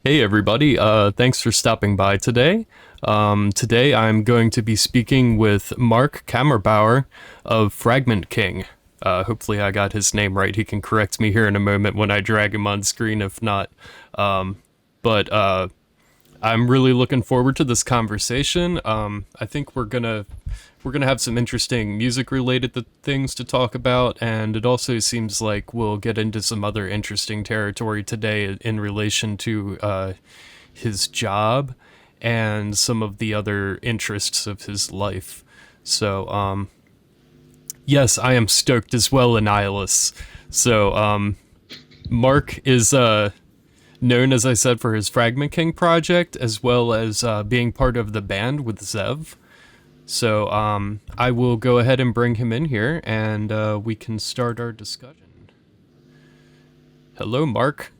Hey everybody, thanks for stopping by today. Today I'm going to be speaking with Mark Kammerbauer of Fragment King. Hopefully I got his name right. He can correct me here in a moment when I drag him on screen if not. But I'm really looking forward to this conversation. I think we're gonna have some interesting music related things to talk about, and it also seems like we'll get into some other interesting territory today in relation to his job and some of the other interests of his life. So yes, I am stoked as well, Annihilus. So Mark is known, as I said, for his Fragment King project, as well as being part of the band with Zev. So I will go ahead and bring him in here, and we can start our discussion. Hello, Mark.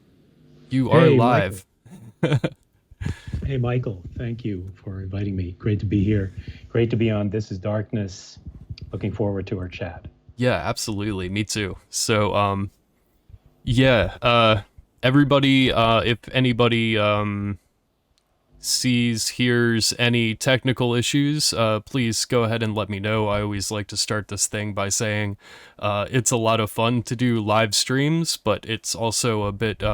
You are Hey, Michael. live. Hey, Michael. Thank you for inviting me. Great to be here. Great to be on This is Darkness. Looking forward to our chat. Yeah, absolutely. Me too. So yeah, everybody, if anybody sees, hears any technical issues, please go ahead and let me know. I always like to start this thing by saying it's a lot of fun to do live streams, but it's also a bit,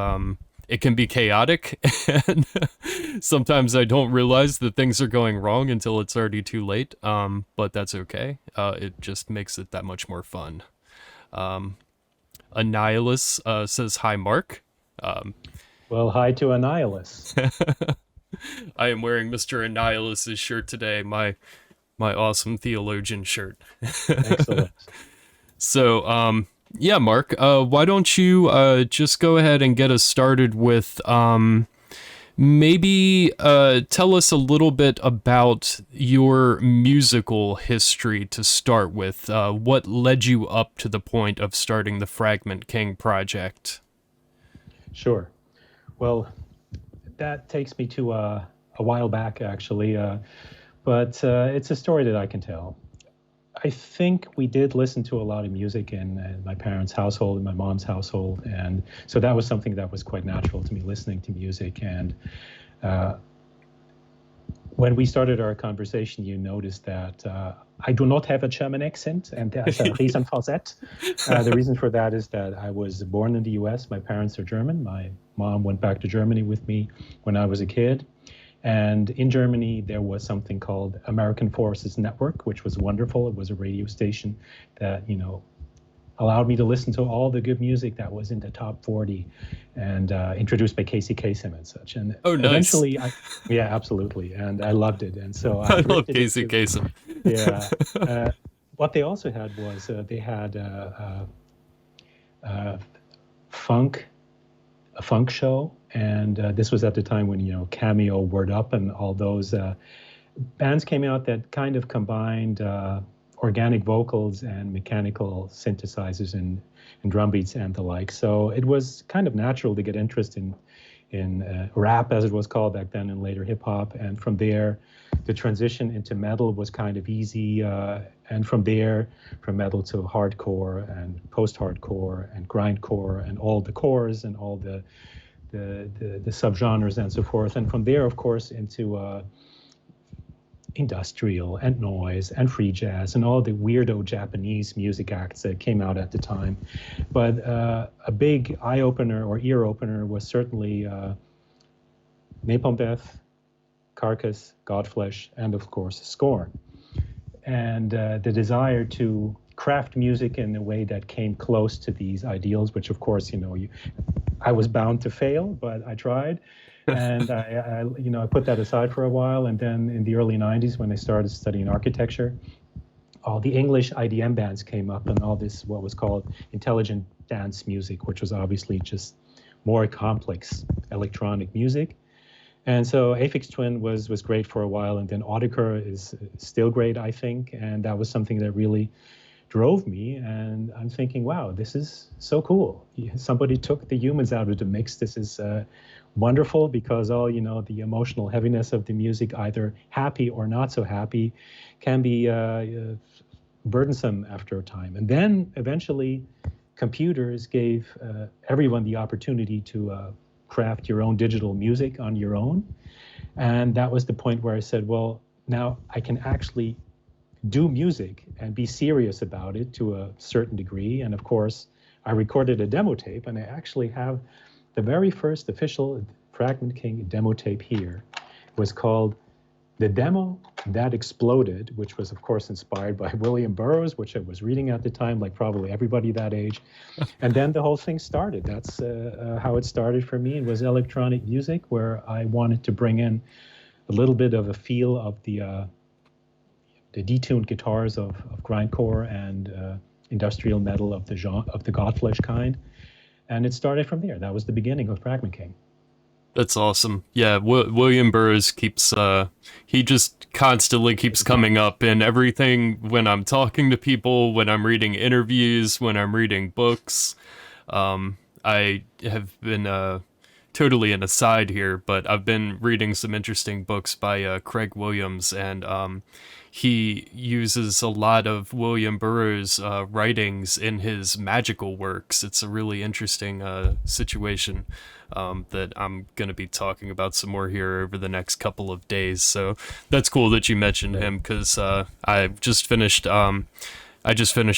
it can be chaotic, and sometimes I don't realize that things are going wrong until it's already too late, but that's okay. It just makes it that much more fun. Annihilus says, "Hi, Mark." Um, Well, hi to Annihilus. I am wearing Mr. Annihilus's shirt today, my awesome theologian shirt. Excellent. So, yeah, Mark, why don't you just go ahead and get us started with maybe tell us a little bit about your musical history to start with. What led you up to the point of starting the Fragment King project? Sure. Well, that takes me to a while back, actually, but it's a story that I can tell. I think we did listen to a lot of music in my parents' household, in my mom's household, and so that was something that was quite natural to me, listening to music. And uh, when we started our conversation, you noticed that I do not have a German accent, and there's a reason for that. The reason for that is that I was born in the US. My parents are German. My mom went back to Germany with me when I was a kid. And in Germany, there was something called American Forces Network, which was wonderful. It was a radio station that, allowed me to listen to all the good music that was in the top 40 and introduced by Casey Kasem and such. And Oh, nice. eventually, yeah, absolutely. And I loved it. And so I I love drifted Casey into, Kasem. yeah. What they also had was they had uh, funk, a funk show. And this was at the time when, Cameo, Word Up, and all those bands came out that kind of combined organic vocals and mechanical synthesizers and drum beats and the like. So it was kind of natural to get interest in rap, as it was called back then, and later hip hop. And from there, the transition into metal was kind of easy. And from there, from metal to hardcore and post-hardcore and grindcore and all the cores and all the subgenres and so forth. And from there, of course, into industrial and noise and free jazz and all the weirdo Japanese music acts that came out at the time. But a big eye opener or ear opener was certainly Napalm Death, Carcass, Godflesh, and of course Scorn. And the desire to craft music in a way that came close to these ideals, which of course, I was bound to fail, but I tried. And I put that aside for a while. And then in the early 90s, when I started studying architecture, all the English IDM bands came up and all this, what was called intelligent dance music, which was obviously just more complex electronic music. And so Aphex Twin was great for a while. And then Autechre is still great, I think. And that was something that really drove me. And I'm thinking, wow, this is so cool. Somebody took the humans out of the mix. This is wonderful because all, the emotional heaviness of the music, either happy or not so happy, can be burdensome after a time. And then eventually computers gave everyone the opportunity to craft your own digital music on your own. And that was the point where I said, well, now I can actually do music and be serious about it to a certain degree. And of course, I recorded a demo tape, and I actually have the very first official Fragment King demo tape here. It was called The Demo That Exploded, which was, of course, inspired by William Burroughs, which I was reading at the time, like probably everybody that age. And then the whole thing started. That's how it started for me. It was electronic music, where I wanted to bring in a little bit of a feel of the detuned guitars of grindcore and industrial metal of the Godflesh kind. And it started from there. That was the beginning of Fragment King. That's awesome. Yeah, William Burroughs keeps, he just constantly keeps coming up in everything when I'm talking to people, when I'm reading interviews, when I'm reading books. I have been, totally an aside here, but I've been reading some interesting books by Craig Williams, and he uses a lot of William Burroughs' writings in his magical works. It's a really interesting situation that I'm going to be talking about some more here over the next couple of days. So that's cool that you mentioned him, because I just finished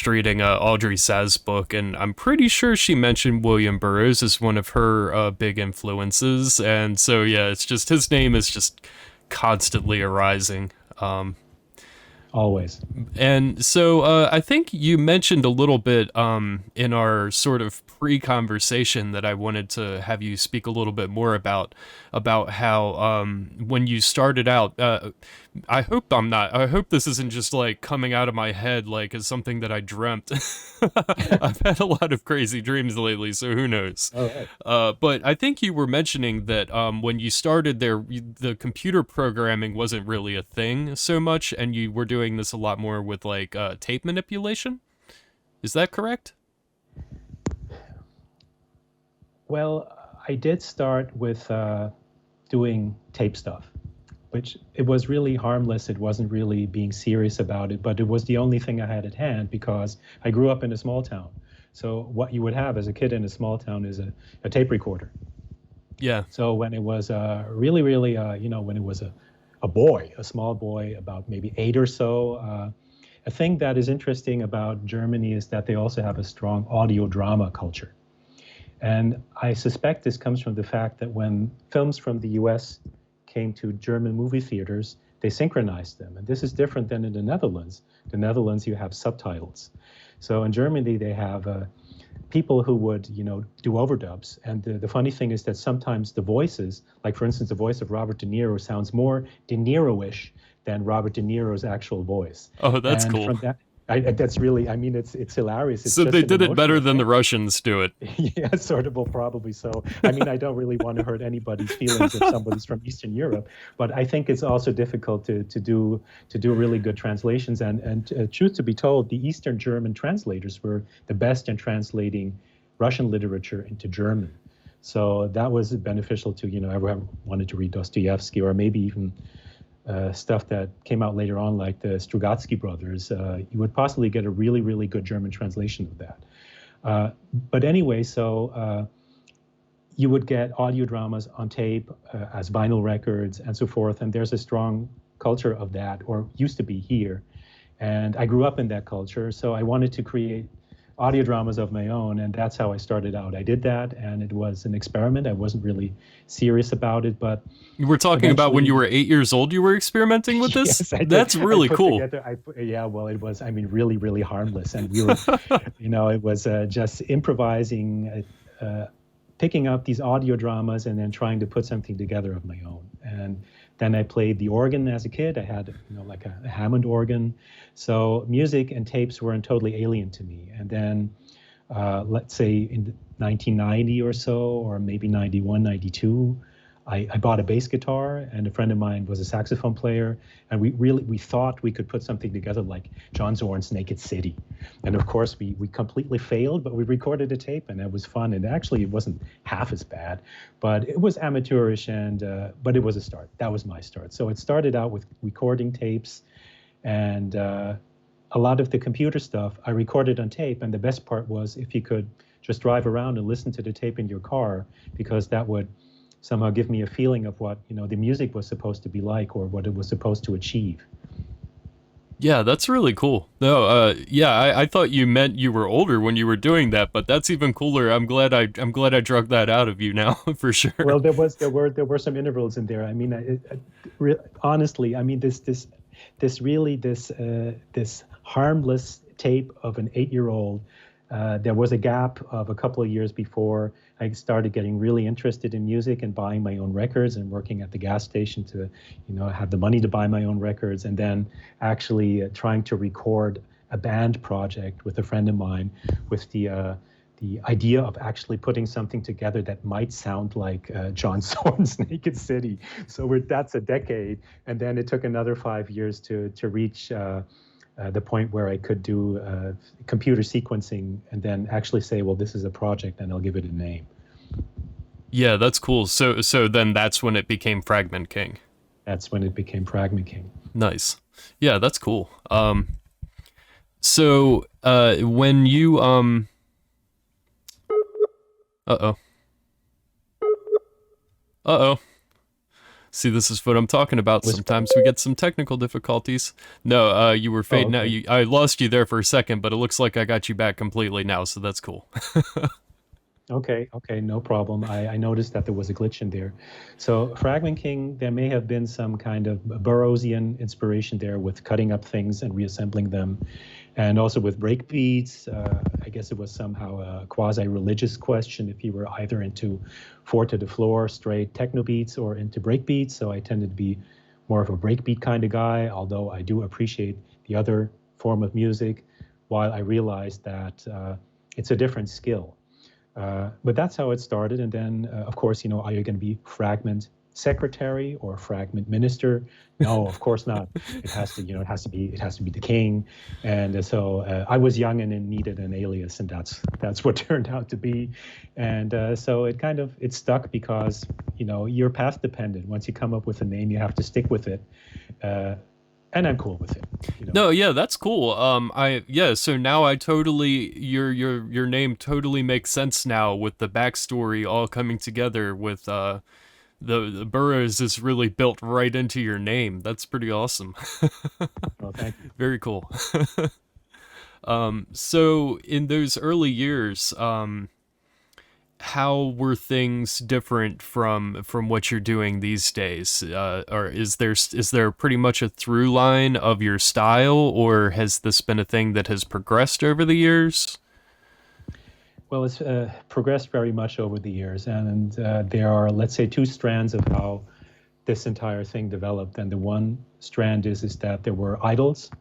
reading Audrey Saz's book, and I'm pretty sure she mentioned William Burroughs as one of her big influences. And so, yeah, it's just, his name is just constantly arising. Always. And so I think you mentioned a little bit in our sort of pre-conversation that I wanted to have you speak a little bit more about how when you started out, I hope this isn't just like coming out of my head like as something that I dreamt. I've had a lot of crazy dreams lately, so who knows. Oh, right. But I think you were mentioning that when you started there, the computer programming wasn't really a thing so much, and you were doing this a lot more with like tape manipulation. Is that correct? Well, I did start with doing tape stuff, which it was really harmless. It wasn't really being serious about it, but it was the only thing I had at hand because I grew up in a small town. So what you would have as a kid in a small town is a tape recorder. Yeah. So when it was really, when it was a small boy, about maybe 8 or so, a thing that is interesting about Germany is that they also have a strong audio drama culture. And I suspect this comes from the fact that when films from the US came to German movie theaters, they synchronized them. And this is different than in the Netherlands. The Netherlands, you have subtitles. So in Germany, they have people who would, do overdubs. And the funny thing is that sometimes the voices, like for instance, the voice of Robert De Niro sounds more De Niro-ish than Robert De Niro's actual voice. Oh, that's cool. From that, that's really, it's hilarious. It's so just they did it better than thing. the Russians do it. Yeah, sort of, well, probably so. I don't really want to hurt anybody's feelings if somebody's from Eastern Europe, but I think it's also difficult to do really good translations. And truth to be told, the Eastern German translators were the best in translating Russian literature into German. So that was beneficial to, everyone wanted to read Dostoevsky, or maybe even stuff that came out later on, like the Strugatsky brothers. You would possibly get a really, really good German translation of that. But anyway, so you would get audio dramas on tape as vinyl records and so forth. And there's a strong culture of that, or used to be here. And I grew up in that culture. So I wanted to create audio dramas of my own, and that's how I started out. I did that, and it was an experiment. I wasn't really serious about it, but you were talking about when you were 8 years old, you were experimenting with this? Yes, I did. That's really cool. It was, really, really harmless. And we were, it was just improvising, picking up these audio dramas and then trying to put something together of my own. And then I played the organ as a kid. I had, like a Hammond organ. So music and tapes weren't totally alien to me. And then, let's say in 1990 or so, or maybe 91, 92, I bought a bass guitar, and a friend of mine was a saxophone player, and we thought we could put something together like John Zorn's Naked City. And of course we completely failed, but we recorded a tape, and it was fun. And actually it wasn't half as bad, but it was amateurish, but it was a start. That was my start. So it started out with recording tapes, and a lot of the computer stuff I recorded on tape. And the best part was if you could just drive around and listen to the tape in your car, because that would somehow give me a feeling of what, the music was supposed to be like, or what it was supposed to achieve. Yeah, that's really cool. No, yeah, I thought you meant you were older when you were doing that, but that's even cooler. I'm glad I drug that out of you now for sure. Well, there were some intervals in there. I mean, honestly, I mean, this harmless tape of an 8-year-old. There was a gap of a couple of years before I started getting really interested in music and buying my own records and working at the gas station to, have the money to buy my own records, and then actually trying to record a band project with a friend of mine, with the idea of actually putting something together that might sound like John Zorn's Naked City. So that's a decade, and then it took another 5 years to reach the point where I could do computer sequencing and then actually say, well, this is a project, and I'll give it a name. Yeah, that's cool. So then that's when it became Fragment King. That's when it became Fragment King. Nice. Yeah, that's cool. So when you uh-oh. Uh-oh. See, this is what I'm talking about. Sometimes we get some technical difficulties. No, you were fading out. I lost you there for a second, but it looks like I got you back completely now, so that's cool. Okay, no problem. I noticed that there was a glitch in there. So Fragment King, there may have been some kind of Burroughsian inspiration there with cutting up things and reassembling them, and also with breakbeats. I guess it was somehow a quasi-religious question if you were either into four-to-the-floor, straight techno beats or into breakbeats. So I tended to be more of a breakbeat kind of guy, although I do appreciate the other form of music, while I realized that it's a different skill. But that's how it started. And then, of course, are you going to be Fragment secretary or Fragment minister? No, of course not. It has to, it has to be the king. And so I was young and needed an alias, and that's what turned out to be. And so it stuck because, you're path dependent. Once you come up with a name, you have to stick with it. And I'm cool with it. No, yeah, that's cool. So now I totally your name totally makes sense now with the backstory all coming together with the Burroughs is really built right into your name. That's pretty awesome. Well, thank you. Very cool. So in those early years, how were things different from what you're doing these days? Or is there pretty much a through line of your style, or has this been a thing that has progressed over the years? Well, it's progressed very much over the years, and there are, let's say, two strands of how this entire thing developed. And the one strand is that there were idols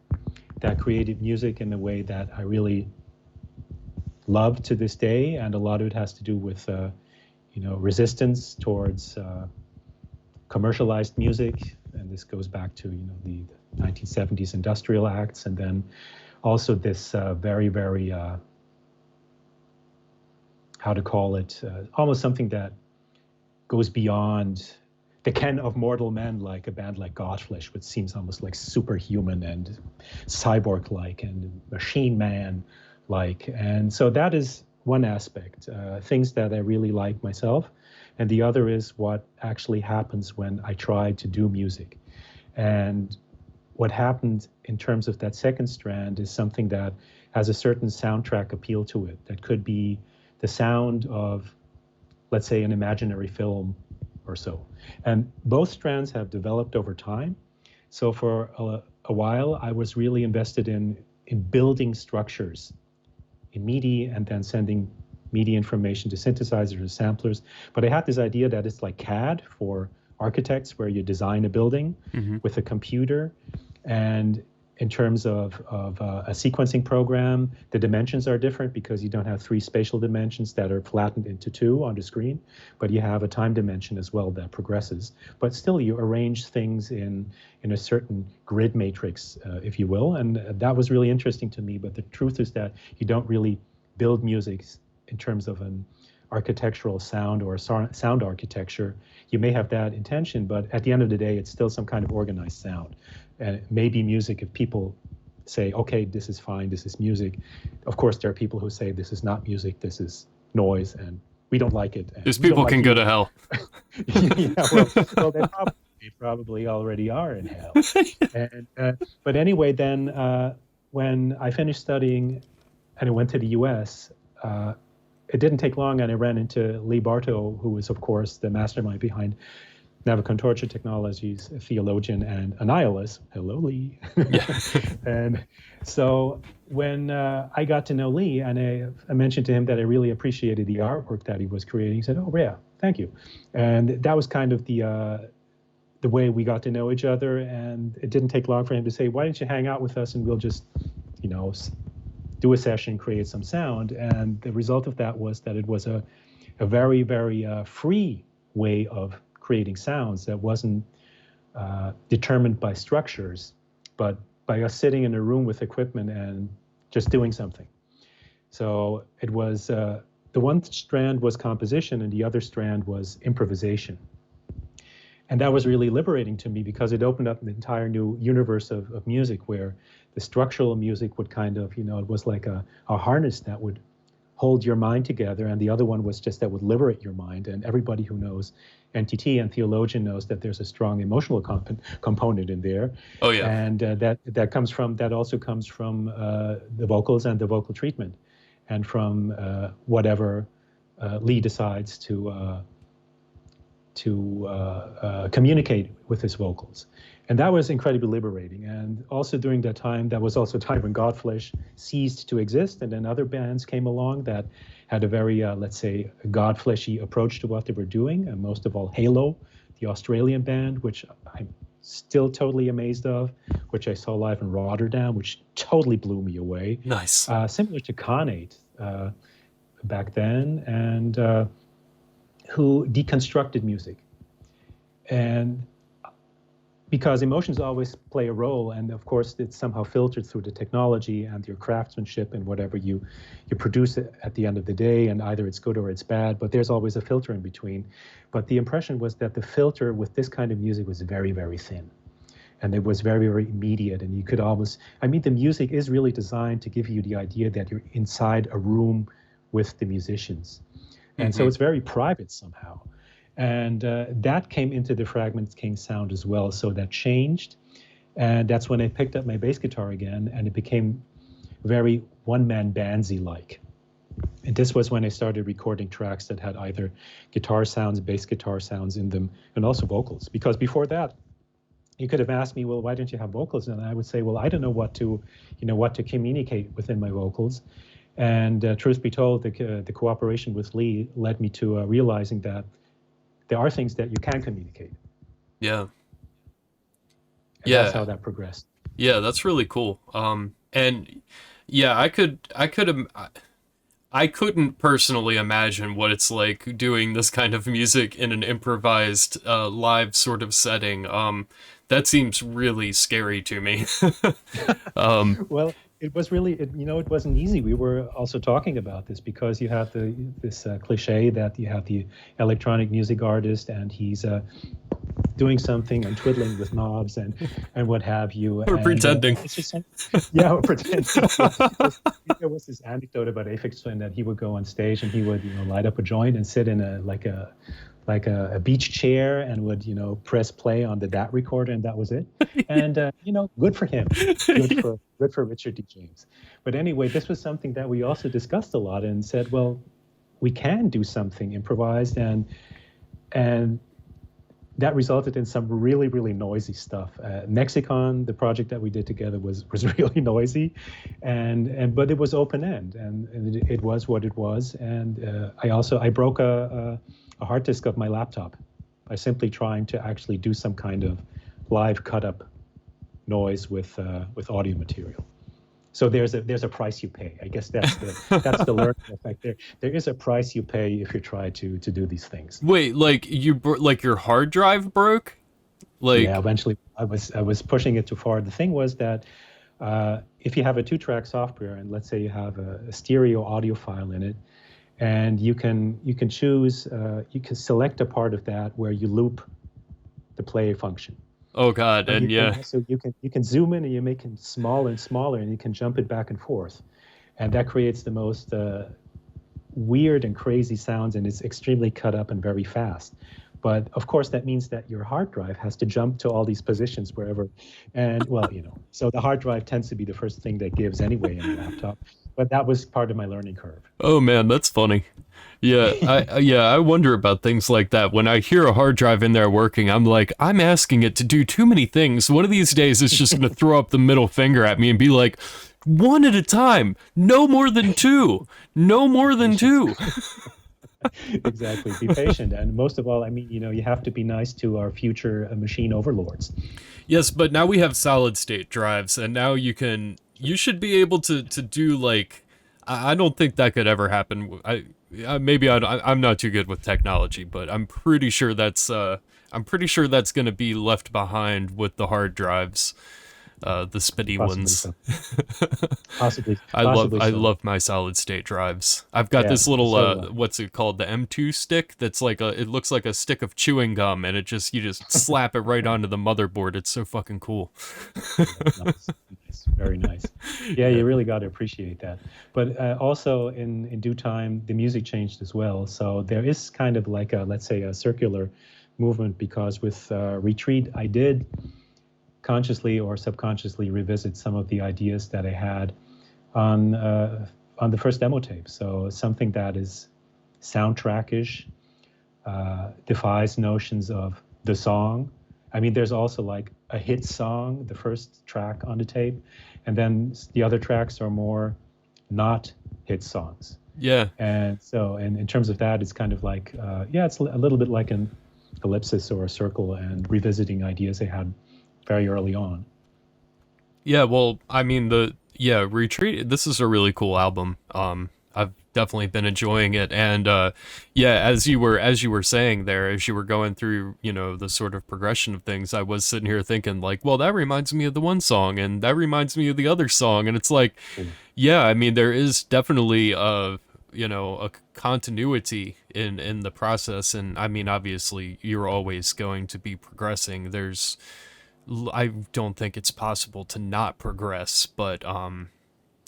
that created music in the way that I really love to this day, and a lot of it has to do with resistance towards commercialized music, and this goes back to the 1970s industrial acts, and then also this very, very how to call it, almost something that goes beyond the ken of mortal men, like a band like Godflesh, which seems almost like superhuman and cyborg-like and machine man-like. And so that is one aspect, things that I really like myself. And the other is what actually happens when I try to do music. And what happened in terms of that second strand is something that has a certain soundtrack appeal to it. That could be the sound of, let's say, an imaginary film or so. And both strands have developed over time. So for a while, I was really invested in building structures in MIDI and then sending MIDI information to synthesizers or samplers. But I had this idea that it's like CAD for architects, where you design a building with a computer. And in terms of a sequencing program, the dimensions are different because you don't have three spatial dimensions that are flattened into two on the screen, but you have a time dimension as well that progresses. But still, you arrange things in a certain grid matrix, if you will, and that was really interesting to me. But the truth is that you don't really build music in terms of an architectural sound or sound architecture. You may have that intention, but at the end of the day, it's still some kind of organized sound. And maybe music, if people say, okay, this is fine, this is music. Of course, there are people who say this is not music, this is noise, and we don't like it. These We don't people like can go you. to hell. Yeah, well, they probably already are in hell. And but anyway, then when I finished studying and I went to the U.S., it didn't take long, and I ran into Lee Bartow, who was, of course, the mastermind behind NAVICON Torture Technologies, a theologian and Annihilvs. Hello, Lee. Yeah. And so when I got to know Lee, and I mentioned to him that I really appreciated the artwork that he was creating, he said, "Oh, yeah, thank you." And that was kind of the way we got to know each other. And it didn't take long for him to say, "Why don't you hang out with us and we'll just, you know, do a session, create some sound." And the result of that was that it was a very, very free way of creating sounds that wasn't determined by structures, but by us sitting in a room with equipment and just doing something. So it was, the one strand was composition and the other strand was improvisation. And that was really liberating to me because it opened up an entire new universe of music where the structural music would kind of, it was like a harness that would hold your mind together, and the other one was just that would liberate your mind. And everybody who knows NTT and theologian knows that there's a strong emotional component in there. Oh yeah. And that also comes from the vocals and the vocal treatment, and from whatever Lee decides to communicate with his vocals. And that was incredibly liberating. And also during that time, that was also a time when Godflesh ceased to exist, and then other bands came along that had a very, let's say, Godfleshy approach to what they were doing, and most of all Halo, the Australian band, which I'm still totally amazed of, which I saw live in Rotterdam, which totally blew me away. Nice. Similar to Khanate back then, and who deconstructed music. And because emotions always play a role, and of course it's somehow filtered through the technology and your craftsmanship and whatever you produce at the end of the day, and either it's good or it's bad, but there's always a filter in between. But the impression was that the filter with this kind of music was very, very thin. And it was very, very immediate, and you could almost, the music is really designed to give you the idea that you're inside a room with the musicians. And so it's very private somehow. And that came into the Fragment King sound as well. So that changed. And that's when I picked up my bass guitar again, and it became very one-man bandsy-like. And this was when I started recording tracks that had either guitar sounds, bass guitar sounds in them, and also vocals. Because before that, you could have asked me, well, why don't you have vocals? And I would say, well, I don't know what to communicate within my vocals. And truth be told, the cooperation with Lee led me to realizing that there are things that you can communicate. Yeah. And Yeah. That's how that progressed. Yeah, that's really cool. And yeah, I couldn't personally imagine what it's like doing this kind of music in an improvised live sort of setting. That seems really scary to me. Well, it was really, it wasn't easy. We were also talking about this because you have this cliche that you have the electronic music artist and he's doing something and twiddling with knobs and what have you. We're pretending. It's just, we're pretending. There was this anecdote about Autechre Twin that he would go on stage and he would light up a joint and sit in a beach chair and would press play on the DAT recorder, and that was it. And good for him. Good for Richard D. James. But anyway, this was something that we also discussed a lot and said, well, we can do something improvised, and that resulted in some really, really noisy stuff. Mexicon, the project that we did together, was really noisy, but it was open end, and it was what it was. And I broke a hard disk of my laptop by simply trying to actually do some kind of live cut up noise with audio material. So there's a price you pay. I guess that's the learning effect. There is a price you pay if you try to do these things. Wait, like your hard drive broke? Yeah, eventually I was pushing it too far. The thing was that if you have a 2-track software, and let's say you have a stereo audio file in it, and you can choose, you can select a part of that where you loop the play function. Oh God, and yeah. So you can zoom in and you make it smaller and smaller, and you can jump it back and forth, and that creates the most weird and crazy sounds, and it's extremely cut up and very fast. But of course, that means that your hard drive has to jump to all these positions wherever. And well, so the hard drive tends to be the first thing that gives anyway in a laptop. But that was part of my learning curve. Oh man, that's funny. Yeah, I wonder about things like that. When I hear a hard drive in there working, I'm like, I'm asking it to do too many things. One of these days, it's just going to throw up the middle finger at me and be like, one at a time, no more than two, no more than two. Exactly. Be patient. And most of all, I mean, you have to be nice to our future machine overlords. Yes, but now we have solid state drives, and now you should be able to do like, I don't think that could ever happen. I'm not too good with technology, but I'm pretty sure that's going to be left behind with the hard drives. The spitty ones. So. Possibly. I love my solid state drives. I've got this little what's it called, the M2 stick that's like it looks like a stick of chewing gum, and you just slap it right onto the motherboard. It's so fucking cool. Nice. Very nice. Yeah, you really got to appreciate that. But also in due time, the music changed as well. So there is kind of like let's say a circular movement, because with Retreat, I did consciously or subconsciously revisit some of the ideas that I had on the first demo tape. So something that is soundtrack-ish, defies notions of the song. I mean, there's also like a hit song, the first track on the tape, and then the other tracks are more not hit songs. Yeah. And so, and in terms of that, it's kind of like, it's a little bit like an ellipsis or a circle, and revisiting ideas I had very early on. Yeah, well, I mean, Retreat, this is a really cool album. I've definitely been enjoying it, and as you were saying there, as you were going through, the sort of progression of things, I was sitting here thinking like, well, that reminds me of the one song, and that reminds me of the other song, and it's like, I mean, there is definitely a continuity in the process, and I mean, obviously, you're always going to be progressing. I don't think it's possible to not progress, but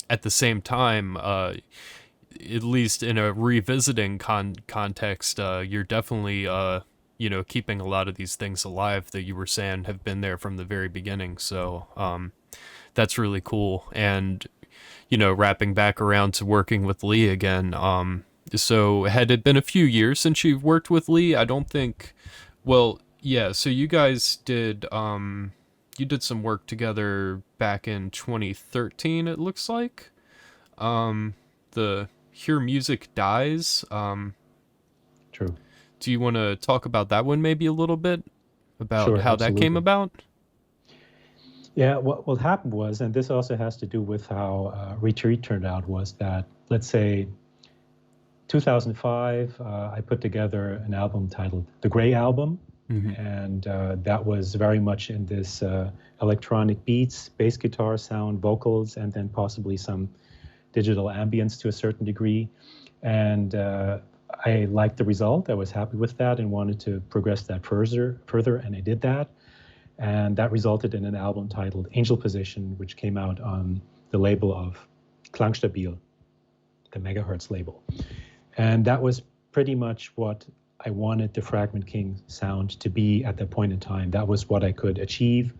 at the same time, at least in a revisiting context, you're definitely keeping a lot of these things alive that you were saying have been there from the very beginning. So that's really cool. And wrapping back around to working with Lee again. So had it been a few years since you've worked with Lee? I don't think. Well, yeah. So you guys did some work together back in 2013. It looks like. The Hear Music Dies. True. Do you want to talk about that one maybe a little bit? About how that came about? Yeah, what happened was, and this also has to do with how Retreat turned out, was that, let's say, 2005, I put together an album titled The Grey Album, and that was very much in this electronic beats, bass guitar sound, vocals, and then possibly some digital ambience to a certain degree. And I liked the result. I was happy with that and wanted to progress that further, and I did that. And that resulted in an album titled Angel Position, which came out on the label of Klangstabil, the Megahertz label. And that was pretty much what I wanted the Fragment King sound to be at that point in time. That was what I could achieve.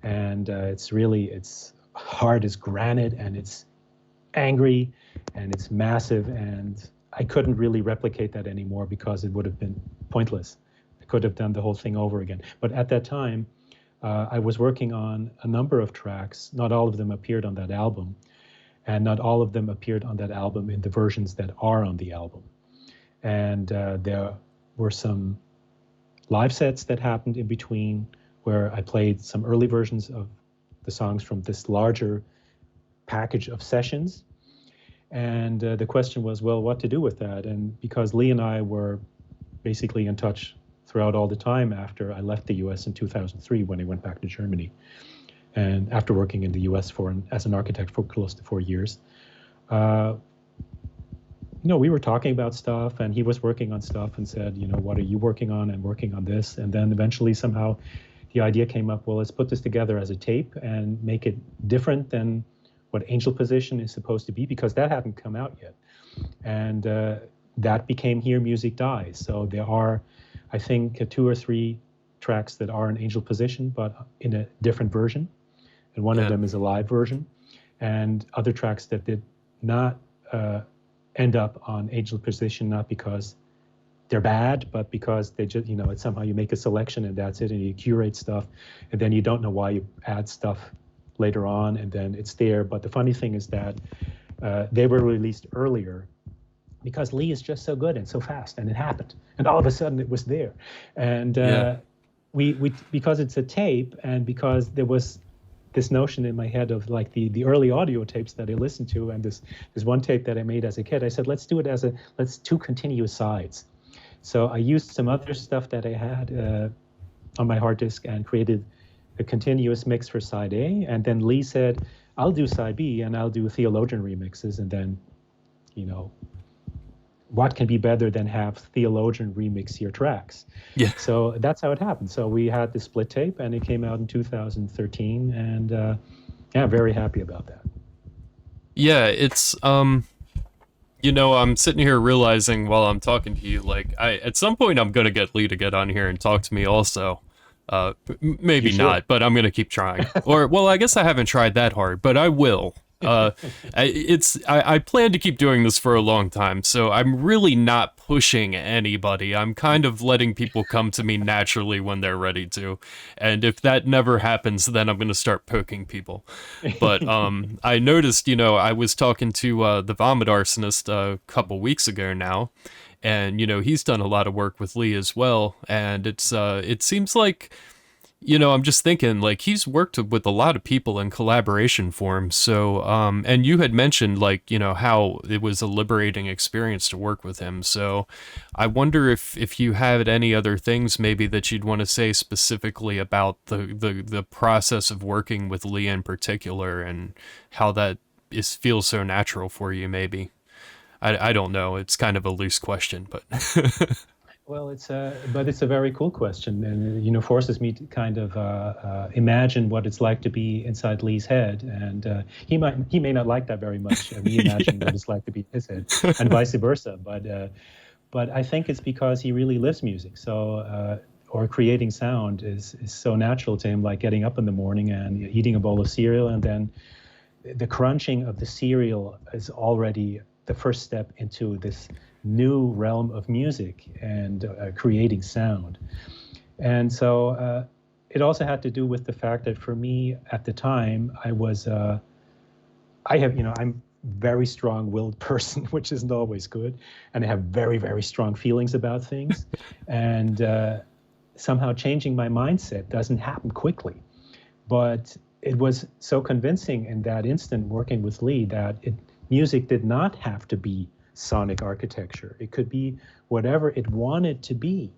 And it's hard as granite, and it's angry, and it's massive, and I couldn't really replicate that anymore because it would have been pointless. I could have done the whole thing over again. But at that time, I was working on a number of tracks. Not all of them appeared on that album, and not all of them appeared on that album in the versions that are on the album. And there were some live sets that happened in between where I played some early versions of the songs from this larger package of sessions. And the question was, well, what to do with that? And because Lee and I were basically in touch throughout all the time after I left the US in 2003 when I went back to Germany, and after working in the US as an architect for close to 4 years, we were talking about stuff, and he was working on stuff and said, what are you working on? I'm working on this. And then eventually somehow the idea came up, well, let's put this together as a tape and make it different than what Angel Position is supposed to be, because that hadn't come out yet. And that became Here Music Dies. So there are, I think, 2 or 3 tracks that are in Angel Position, but in a different version. And one of them is a live version. And other tracks that did not end up on Angel Position, not because they're bad, but because they just, it's somehow you make a selection and that's it, and you curate stuff, and then you don't know why you add stuff later on, and then it's there. But the funny thing is that they were released earlier because Lee is just so good and so fast, and it happened, and all of a sudden it was there. And we because it's a tape, and because there was this notion in my head of like the early audio tapes that I listened to, and this one tape that I made as a kid, I said, let's do it as let's 2 continuous sides. So I used some other stuff that I had on my hard disk and created a continuous mix for side A. And then Lee said, I'll do side B and I'll do theologian remixes. And then, what can be better than have theologian remix your tracks? Yeah. So that's how it happened. So we had the split tape and it came out in 2013. And very happy about that. Yeah, it's I'm sitting here realizing while I'm talking to you, like, at some point I'm gonna get Lee to get on here and talk to me also. Maybe not, but I'm gonna keep trying. Or, well, I guess I haven't tried that hard, but I will. I plan to keep doing this for a long time, so I'm really not pushing anybody. I'm kind of letting people come to me naturally when they're ready to. And if that never happens, then I'm going to start poking people. But I noticed, I was talking to the Vomit Arsonist a couple weeks ago now, and, he's done a lot of work with Lee as well. And it seems like, I'm just thinking, like, he's worked with a lot of people in collaboration form. So, and you had mentioned, like, how it was a liberating experience to work with him. So I wonder if you had any other things maybe that you'd want to say specifically about the process of working with Lee in particular, and how that feels so natural for you, maybe. I don't know. It's kind of a loose question, but... Well, it's a very cool question, and forces me to kind of imagine what it's like to be inside Lee's head, and he may not like that very much. And me imagine what it's like to be in his head, and vice versa. But I think it's because he really lives music. So or creating sound is so natural to him, like getting up in the morning and eating a bowl of cereal, and then the crunching of the cereal is already the first step into this new realm of music and creating sound. And so it also had to do with the fact that for me at the time, I'm very strong-willed person, which isn't always good. And I have very, very strong feelings about things. And somehow changing my mindset doesn't happen quickly. But it was so convincing in that instant working with Lee that music did not have to be sonic architecture. It could be whatever it wanted to be.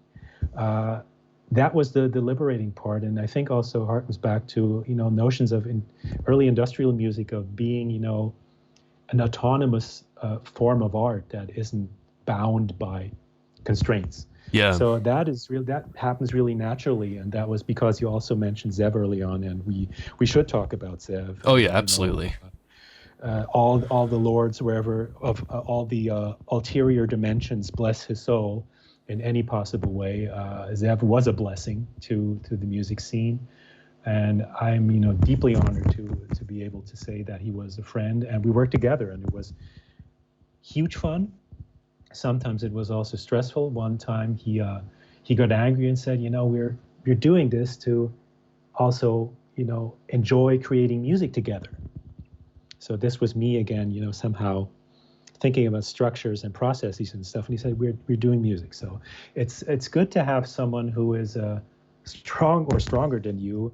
That was the liberating part, and I think also harkens back to notions of early industrial music of being an autonomous form of art that isn't bound by constraints. Yeah. So that happens really naturally, and that was because you also mentioned Zev early on, and we should talk about Zev. Oh yeah, absolutely. All the lords wherever of all the ulterior dimensions, bless his soul in any possible way. Zev was a blessing to the music scene, and I'm deeply honored to be able to say that he was a friend, and we worked together, and it was huge fun. Sometimes it was also stressful. One time he got angry and said, we're doing this to also enjoy creating music together. So this was me again, somehow thinking about structures and processes and stuff. And he said, we're doing music. So it's good to have someone who is strong or stronger than you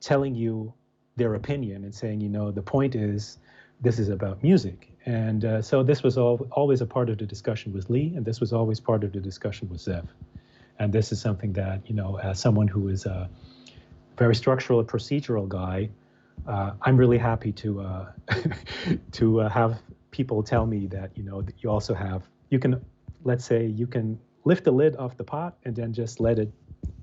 telling you their opinion and saying, the point is, this is about music. And so this was always a part of the discussion with Lee, and this was always part of the discussion with Zev. And this is something that, as someone who is a very structural and procedural guy, I'm really happy to to have people tell me that that you also you can lift the lid off the pot and then just let it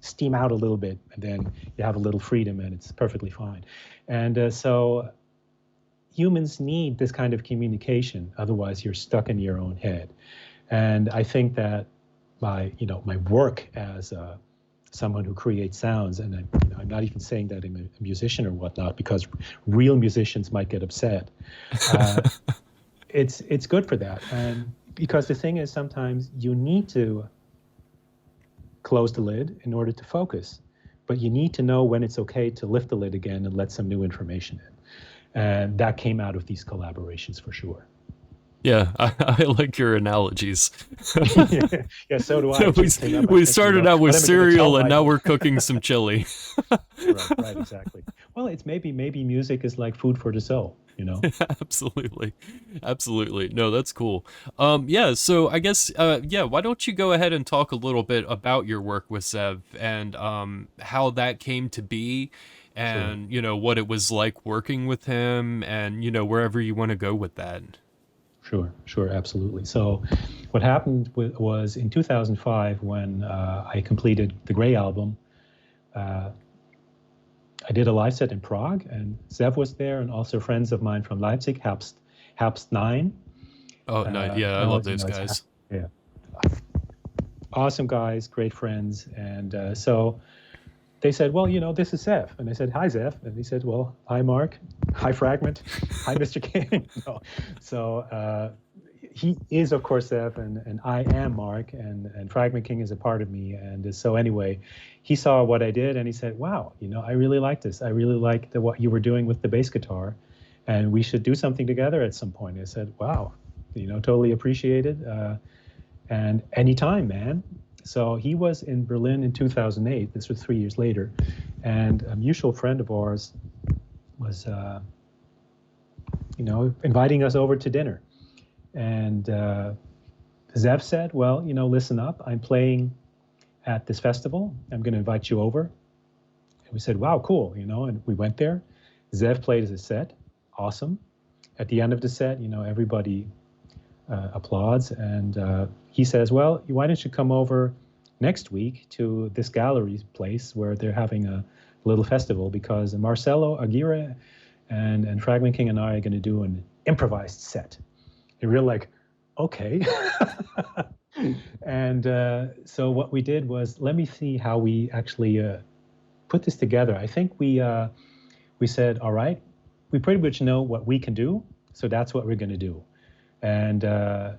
steam out a little bit, and then you have a little freedom, and it's perfectly fine. And so humans need this kind of communication. Otherwise, you're stuck in your own head. And I think that my work as someone who creates sounds, and I'm not even saying that I'm a musician or whatnot, because real musicians might get upset. It's good for that. And because the thing is, sometimes you need to close the lid in order to focus, but you need to know when it's okay to lift the lid again and let some new information in. And that came out of these collaborations for sure. Yeah, I like your analogies. Yeah, so do I. We started out with cereal and now we're cooking some chili. Right, exactly. Well, it's maybe music is like food for the soul, you know? Absolutely. No, that's cool. Yeah, so I guess, why don't you go ahead and talk a little bit about your work with Zev and how that came to be and, Sure. What it was like working with him and, wherever you want to go with that. Sure, absolutely. So what happened was in 2005 when I completed the Grey album, I did a live set in Prague, and Zev was there, and also friends of mine from Leipzig, Herbst 9. Oh, nice. Yeah, I love those guys. Yeah. Awesome guys, great friends. And so they said, well, this is Zev. And I said, hi, Zev. And he said, well, hi, Mark. Hi, Fragment. Hi, Mr. King. No. So he is, of course, Zev, and I am Mark, and Fragment King is a part of me. And so anyway, he saw what I did, and he said, wow, I really like this. I really like what you were doing with the bass guitar, and we should do something together at some point. I said, wow, totally appreciate it. And anytime, man. So he was in Berlin in 2008. This was 3 years later. And a mutual friend of ours was, inviting us over to dinner. And Zev said, well, listen up. I'm playing at this festival. I'm going to invite you over. And we said, wow, cool. And we went there. Zev played his set. Awesome. At the end of the set, everybody applauds, and he says, well, why don't you come over next week to this gallery place where they're having a little festival, because Marcelo Aguirre and Fragment King and I are going to do an improvised set. And we're like, okay. And so what we did was, let me see how we actually put this together. I think we said, all right, we pretty much know what we can do, so that's what we're going to do. And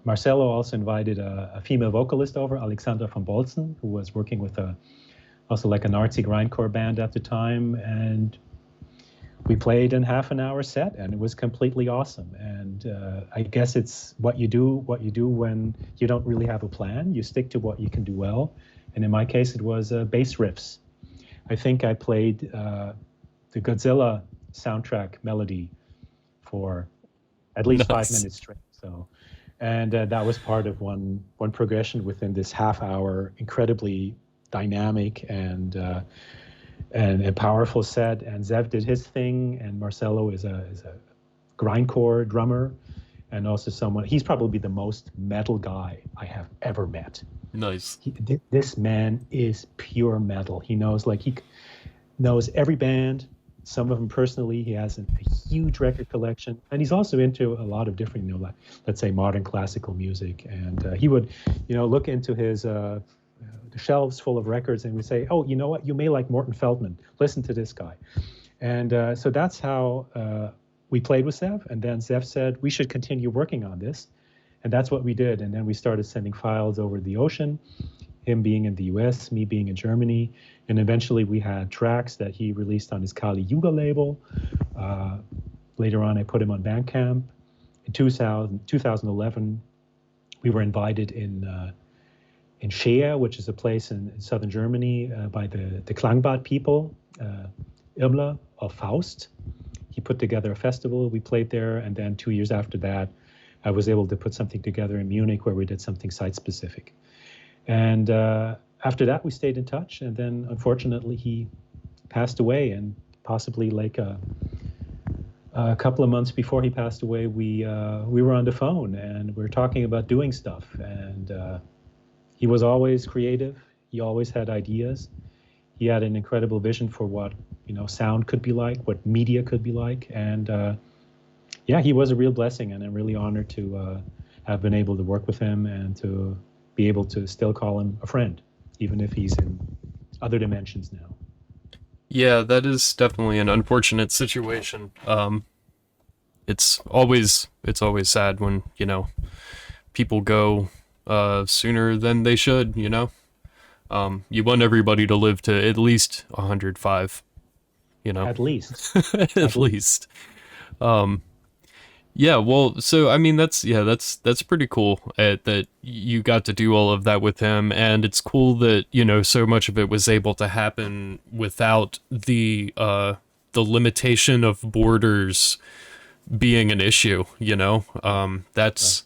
Marcelo also invited a female vocalist over, Alexandra von Bolzen, who was working with also like an artsy grindcore band at the time. And we played in half an hour set, and it was completely awesome. And I guess it's what you do when you don't really have a plan. You stick to what you can do well. And in my case, it was bass riffs. I think I played the Godzilla soundtrack melody for at least 5 minutes straight. So, and that was part of one progression within this half-hour, incredibly dynamic and powerful set. And Zev did his thing, and Marcelo is a grindcore drummer, and also someone. He's probably the most metal guy I have ever met. Nice. This man is pure metal. He knows every band. Some of them personally. He has a huge record collection, and he's also into a lot of different, let's say modern classical music. And he would, look into his the shelves full of records, and would say, "Oh, you know what? You may like Morton Feldman. Listen to this guy." And so that's how we played with Zev. And then Zev said we should continue working on this, and that's what we did. And then we started sending files over the ocean. Him being in the US, me being in Germany. And eventually we had tracks that he released on his Kali Yuga label. Later on, I put him on Bandcamp. In 2011, we were invited in Scheer, which is a place in southern Germany by the Klangbad people, Irmler of Faust. He put together a festival. We played there. And then 2 years after that, I was able to put something together in Munich where we did something site-specific. And after that, we stayed in touch. And then, unfortunately, he passed away. And possibly like a couple of months before he passed away, we were on the phone and we were talking about doing stuff. And he was always creative. He always had ideas. He had an incredible vision for what sound could be like, what media could be like. And yeah, he was a real blessing, and I'm really honored to have been able to work with him and to be able to still call him a friend, even if he's in other dimensions now. Yeah, that is definitely an unfortunate situation. It's always sad when, people go sooner than they should, You want everybody to live to at least 105, At least. at least. Yeah, well, so I mean that's pretty cool that you got to do all of that with him, and it's cool that so much of it was able to happen without the limitation of borders being an issue. That's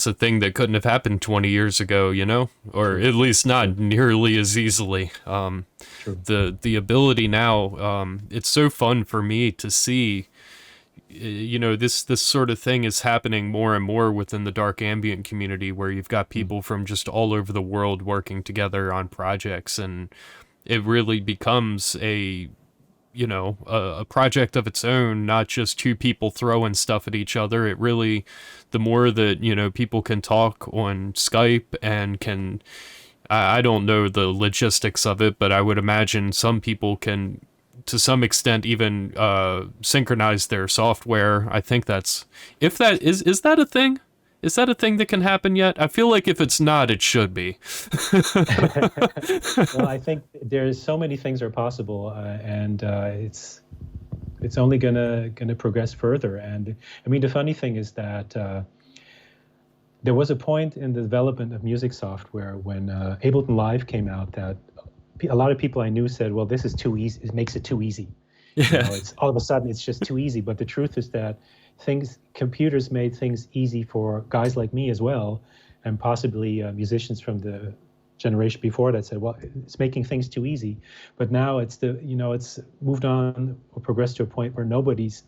a thing that couldn't have happened 20 years ago, or at least not nearly as easily. The ability now, it's so fun for me to see. This sort of thing is happening more and more within the dark ambient community, where you've got people from just all over the world working together on projects, and it really becomes a project of its own, not just two people throwing stuff at each other. It really, the more that people can talk on Skype and can, I don't know the logistics of it, but I would imagine some people can, to some extent, even synchronize their software. I think that's, if that is that a thing? Is that a thing that can happen yet? I feel like if it's not, it should be. Well, I think there's so many things are possible, and it's only gonna progress further. And I mean, the funny thing is that there was a point in the development of music software when Ableton Live came out that a lot of people I knew said, well, this is too easy. It makes it too easy. Yeah. It's all of a sudden it's just too easy. But the truth is that computers made things easy for guys like me as well, and possibly musicians from the generation before that said, well, it's making things too easy. But now it's moved on or progressed to a point where nobody's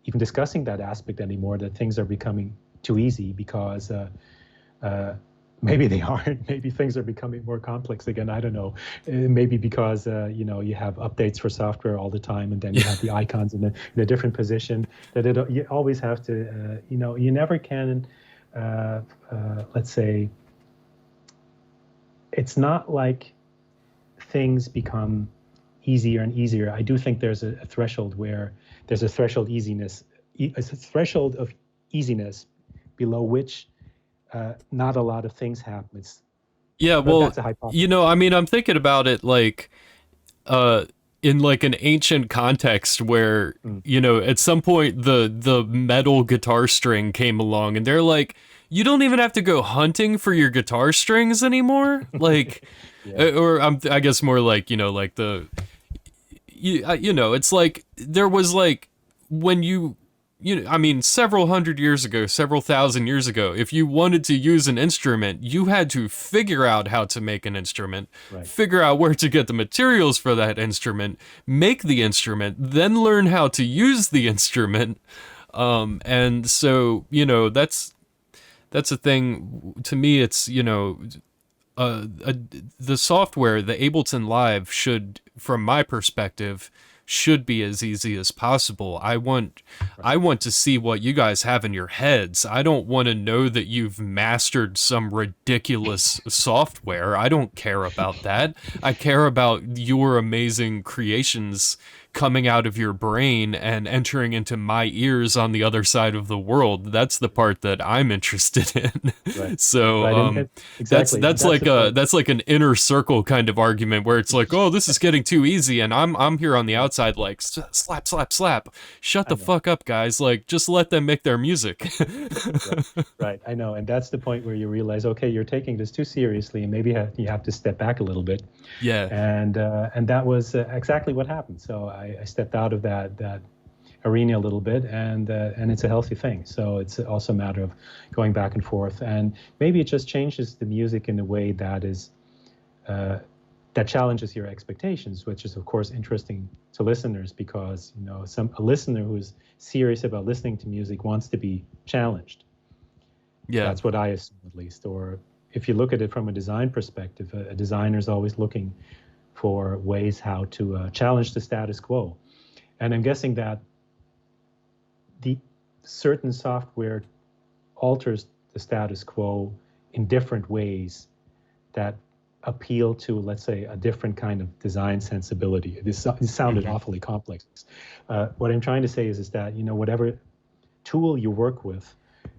even discussing that aspect anymore, that things are becoming too easy, because maybe they aren't. Maybe things are becoming more complex again. I don't know. Maybe because you have updates for software all the time, and then you have the icons in a different position. That you always have to. You never can. Let's say. It's not like things become easier and easier. I do think there's a threshold where there's a threshold easiness, a threshold of easiness below which not a lot of things happen. That's a hypothesis. I mean, I'm thinking about it like in like an ancient context where at some point the metal guitar string came along, and they're like, you don't even have to go hunting for your guitar strings anymore. Like, or I guess more like like it's like there was like when I mean, several hundred years ago, several thousand years ago, if you wanted to use an instrument, you had to figure out how to make an instrument, figure out where to get the materials for that instrument, make the instrument, then learn how to use the instrument. And so, that's a thing. To me, it's, the software, the Ableton Live should, from my perspective, should be as easy as possible. I want to see what you guys have in your heads. I don't want to know that you've mastered some ridiculous software. I don't care about that. I care about your amazing creations coming out of your brain and entering into my ears on the other side of the world. That's the part that I'm interested in. Right. So exactly. that's like an inner circle kind of argument where it's like, oh, this is getting too easy, and I'm here on the outside like slap slap slap. Shut the fuck up, guys. Like, just let them make their music. Right. I know, and that's the point where you realize, okay, you're taking this too seriously, and maybe you have to step back a little bit. Yeah. And that was exactly what happened. So I stepped out of that arena a little bit, and it's a healthy thing. So it's also a matter of going back and forth, and maybe it just changes the music in a way that is that challenges your expectations, which is of course interesting to listeners, because a listener who is serious about listening to music wants to be challenged. Yeah, that's what I assume, at least. Or if you look at it from a design perspective, a designer is always looking for ways how to challenge the status quo. And I'm guessing that certain software alters the status quo in different ways that appeal to, let's say, a different kind of design sensibility. This sounded awfully complex. What I'm trying to say is that, whatever tool you work with,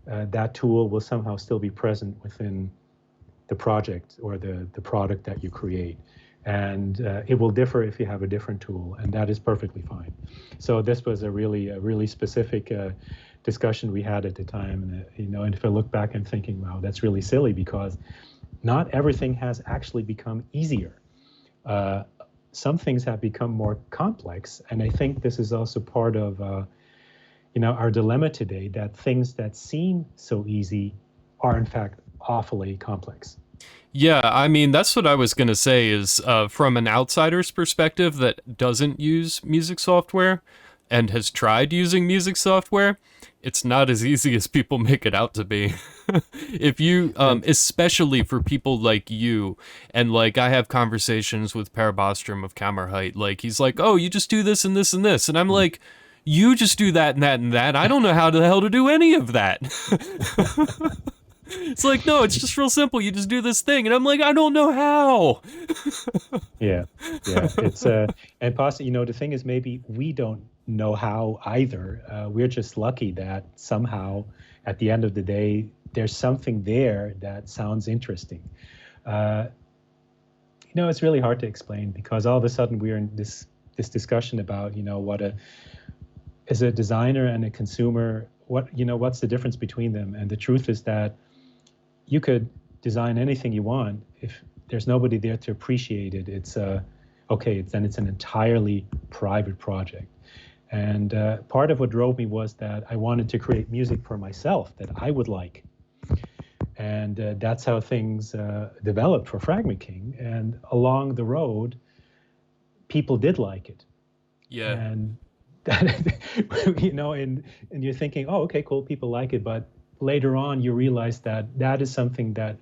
that tool will somehow still be present within the project or the product that you create. And it will differ if you have a different tool, and that is perfectly fine. So this was a really specific discussion we had at the time. And if I look back, I'm thinking, wow, that's really silly, because not everything has actually become easier. Some things have become more complex, and I think this is also part of our dilemma today, that things that seem so easy are in fact awfully complex. Yeah, I mean, that's what I was going to say is from an outsider's perspective that doesn't use music software and has tried using music software, it's not as easy as people make it out to be. If you, especially for people like you, and like I have conversations with Per Bostrom of Kammerheit, like he's like, oh, you just do this and this and this. And I'm like, you just do that and that and that. I don't know how the hell to do any of that. It's like, no, it's just real simple. You just do this thing. And I'm like, I don't know how. Yeah. It's and possibly, the thing is, maybe we don't know how either. We're just lucky that somehow at the end of the day, there's something there that sounds interesting. It's really hard to explain, because all of a sudden we're in this discussion about, as a designer and a consumer, what's the difference between them? And the truth is that you could design anything you want. If there's nobody there to appreciate it, it's okay, then it's an entirely private project. And part of what drove me was that I wanted to create music for myself that I would like. And that's how things developed for Fragment King. And along the road, people did like it. Yeah. And that, and you're thinking, oh, okay, cool, people like it. But later on, you realize that is something that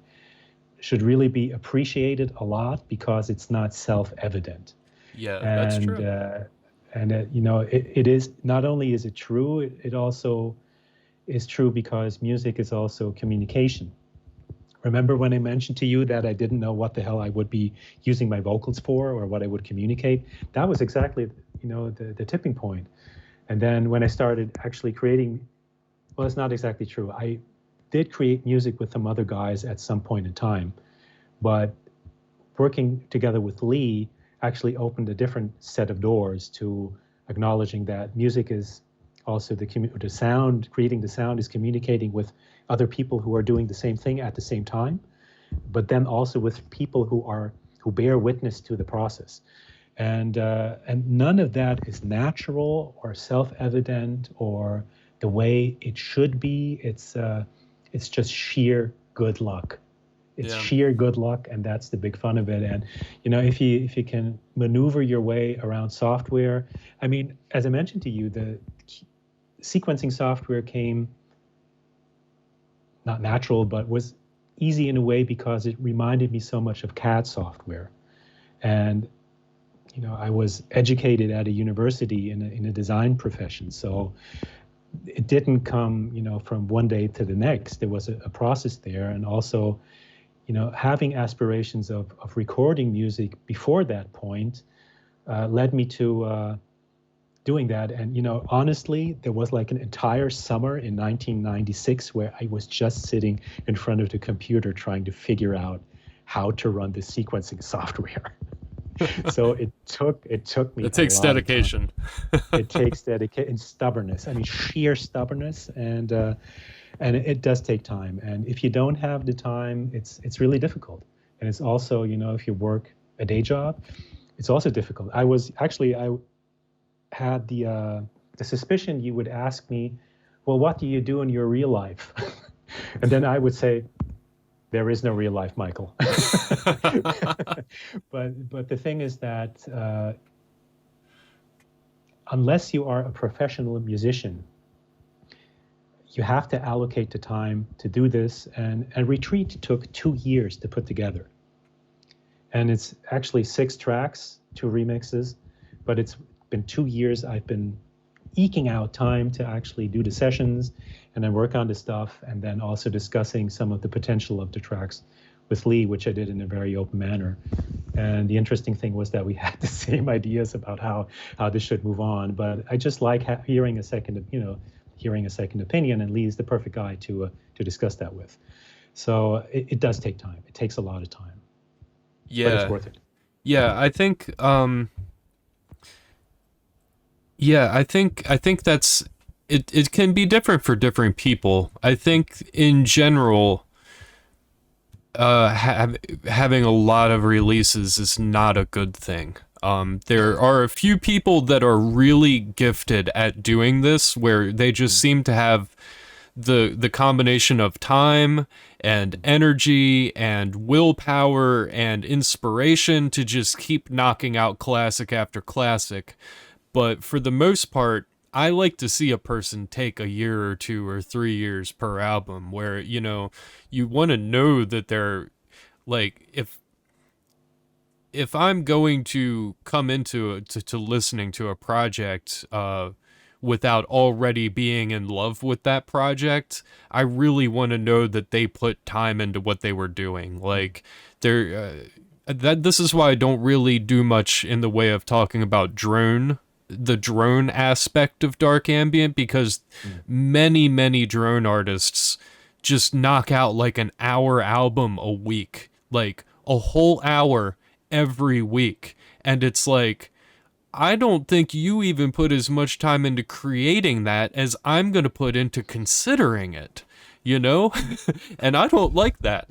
should really be appreciated a lot, because it's not self-evident. Yeah, that's true. It is, not only is it true, it also is true because music is also communication. Remember when I mentioned to you that I didn't know what the hell I would be using my vocals for, or what I would communicate? That was exactly, the tipping point. And then when I started actually creating, well, it's not exactly true. I did create music with some other guys at some point in time, but working together with Lee actually opened a different set of doors to acknowledging that music is also the sound, creating the sound is communicating with other people who are doing the same thing at the same time, but then also with people who bear witness to the process. And none of that is natural or self-evident or the way it should be. It's just sheer good luck. It's sheer good luck, and that's the big fun of it. And if you can maneuver your way around software, I mean, as I mentioned to you, the sequencing software came not natural, but was easy in a way because it reminded me so much of CAD software. And I was educated at a university in a design profession, so it didn't come, from one day to the next. There was a process there, and also, having aspirations of recording music before that point led me to doing that. And honestly, there was like an entire summer in 1996 where I was just sitting in front of the computer trying to figure out how to run the sequencing software. So it took me. It takes dedication. It takes dedication and stubbornness. I mean, sheer stubbornness, and it does take time. And if you don't have the time, it's really difficult. And it's also, if you work a day job, it's also difficult. I had the suspicion you would ask me, well, what do you do in your real life? And then I would say, there is no real life, Michael. But the thing is that unless you are a professional musician, you have to allocate the time to do this. And Retreat took 2 years to put together. And it's actually 6 tracks, 2 remixes, but it's been 2 years I've been eking out time to actually do the sessions and then work on the stuff, and then also discussing some of the potential of the tracks with Lee, which I did in a very open manner. And the interesting thing was that we had the same ideas about how this should move on. But I just like hearing a second opinion, and Lee is the perfect guy to discuss that with. So it does take time. It takes a lot of time. Yeah, but it's worth it. Yeah, I think. I think that's it. It can be different for different people. I think in general, having a lot of releases is not a good thing. There are a few people that are really gifted at doing this, where they just seem to have the combination of time and energy and willpower and inspiration to just keep knocking out classic after classic. But for the most part, I like to see a person take a year or 2 or 3 years per album, where, you know, you want to know that they're like, if I'm going to come into to listening to a project without already being in love with that project, I really want to know that they put time into what they were doing. Like, this is why I don't really do much in the way of talking about the drone aspect of dark ambient, because many drone artists just knock out like an hour album a week, like a whole hour every week. And it's like, I don't think you even put as much time into creating that as I'm going to put into considering it, you know? And I don't like that.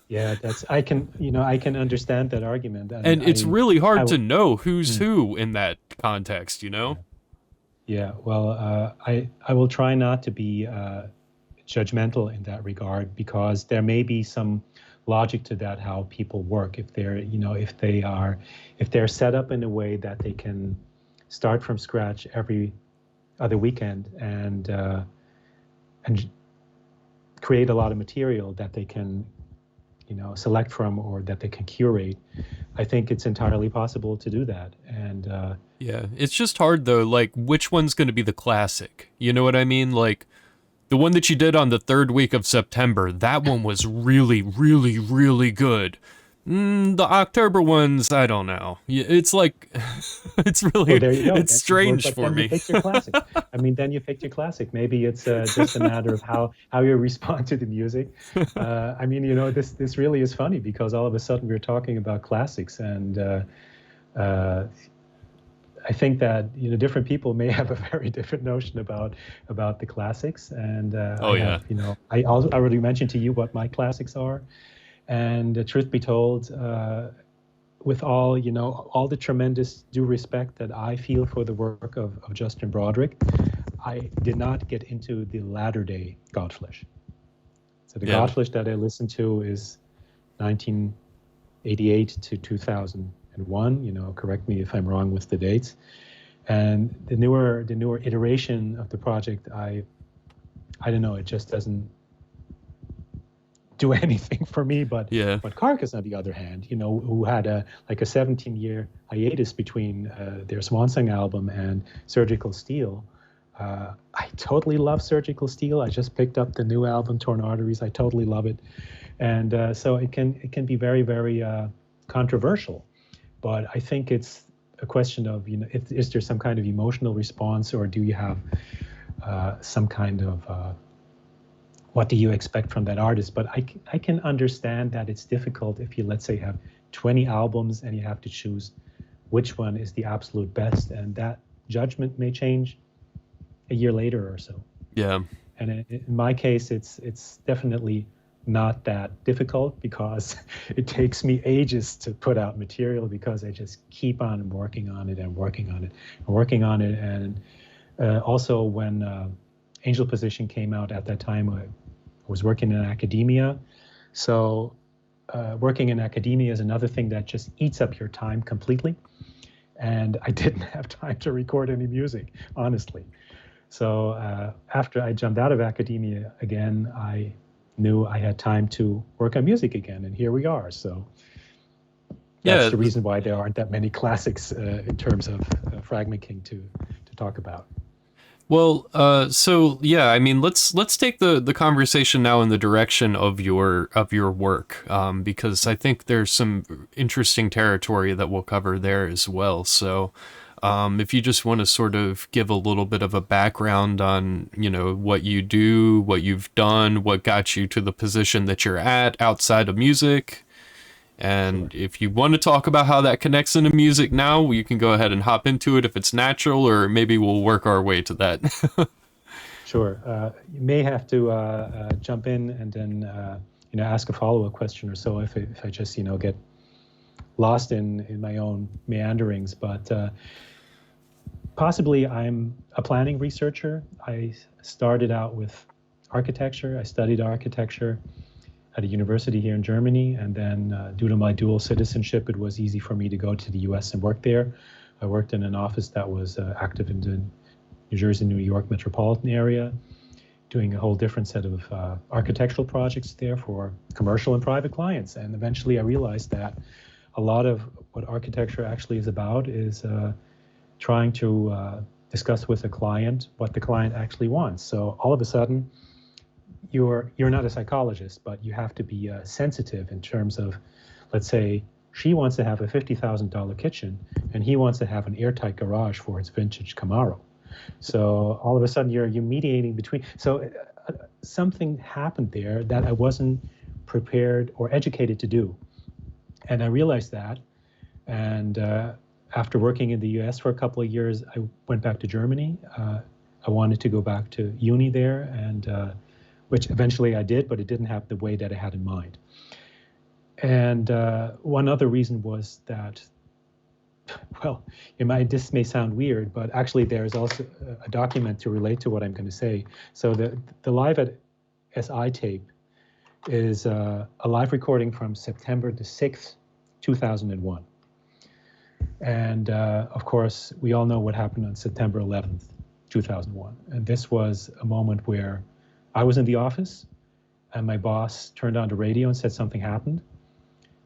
Yeah, I can understand that argument. And it's really hard to know who's who in that context, you know? Yeah, well, I will try not to be judgmental in that regard, because there may be some logic to that, how people work. If they're set up in a way that they can start from scratch every other weekend and create a lot of material that they can, select from, or that they can curate, I think it's entirely possible to do that. And yeah, it's just hard though, like, which one's going to be the classic? You know what I mean? Like, the one that you did on the 3rd week of September, that one was really, really, really good. The October ones, I don't know. It's like, it's really, it's strange for me. You picked your classic. Then you picked your classic. Maybe it's just a matter of how you respond to the music. This really is funny, because all of a sudden we're talking about classics, and I think that different people may have a very different notion about the classics, and I already mentioned to you what my classics are, and truth be told, with all the tremendous due respect that I feel for the work of Justin Broderick, I did not get into the latter day Godflesh. So the Godflesh that I listened to is 1988 to 2001. Correct me if I'm wrong with the dates. And the newer iteration of the project, I don't know, it just doesn't do anything for me. But Carcass, on the other hand, who had a 17-year hiatus between their Swan Song album and Surgical Steel. I totally love Surgical Steel. I just picked up the new album, Torn Arteries. I totally love it, and so it can be very, very controversial. But I think it's a question of, is there some kind of emotional response, or do you have some kind of what do you expect from that artist? But I can understand that it's difficult if you, let's say, have 20 albums and you have to choose which one is the absolute best, and that judgment may change a year later or so. Yeah. And in my case, it's definitely not that difficult, because it takes me ages to put out material, because I just keep on working on it. And also when Angel Position came out at that time, I was working in academia. So working in academia is another thing that just eats up your time completely. And I didn't have time to record any music, honestly. So after I jumped out of academia again, I knew I had time to work on music again, and here we are. So that's the reason why there aren't that many classics in terms of Fragment King to talk about. Well, so yeah, I mean, let's take the conversation now in the direction of your work, because I think there's some interesting territory that we'll cover there as well. So, if you just want to sort of give a little bit of a background on, what you do, what you've done, what got you to the position that you're at outside of music. And Sure. if you want to talk about how that connects into music now, you can go ahead and hop into it if it's natural, or maybe we'll work our way to that. Sure. You may have to jump in and then ask a follow-up question or so if I just get lost in my own meanderings. But possibly I'm a planning researcher. I started out with architecture. I studied architecture at a university here in Germany, and then due to my dual citizenship, it was easy for me to go to the US and work there. I worked in an office that was active in the New Jersey, New York metropolitan area, doing a whole different set of architectural projects there for commercial and private clients. And eventually I realized that a lot of what architecture actually is about is trying to discuss with a client what the client actually wants. So all of a sudden, you're not a psychologist, but you have to be sensitive in terms of, let's say, she wants to have a $50,000 kitchen, and he wants to have an airtight garage for his vintage Camaro. So all of a sudden, you're mediating between. So something happened there that I wasn't prepared or educated to do, and I realized that. And after working in the U.S. for a couple of years, I went back to Germany. I wanted to go back to uni there, and which eventually I did, but it didn't happen the way that I had in mind. And one other reason was that, well, this may sound weird, but actually there's also a document to relate to what I'm going to say. So the Live at SI tape is a live recording from September the 6th, 2001. And of course, we all know what happened on September 11th, 2001. And this was a moment where I was in the office, and my boss turned on the radio and said something happened.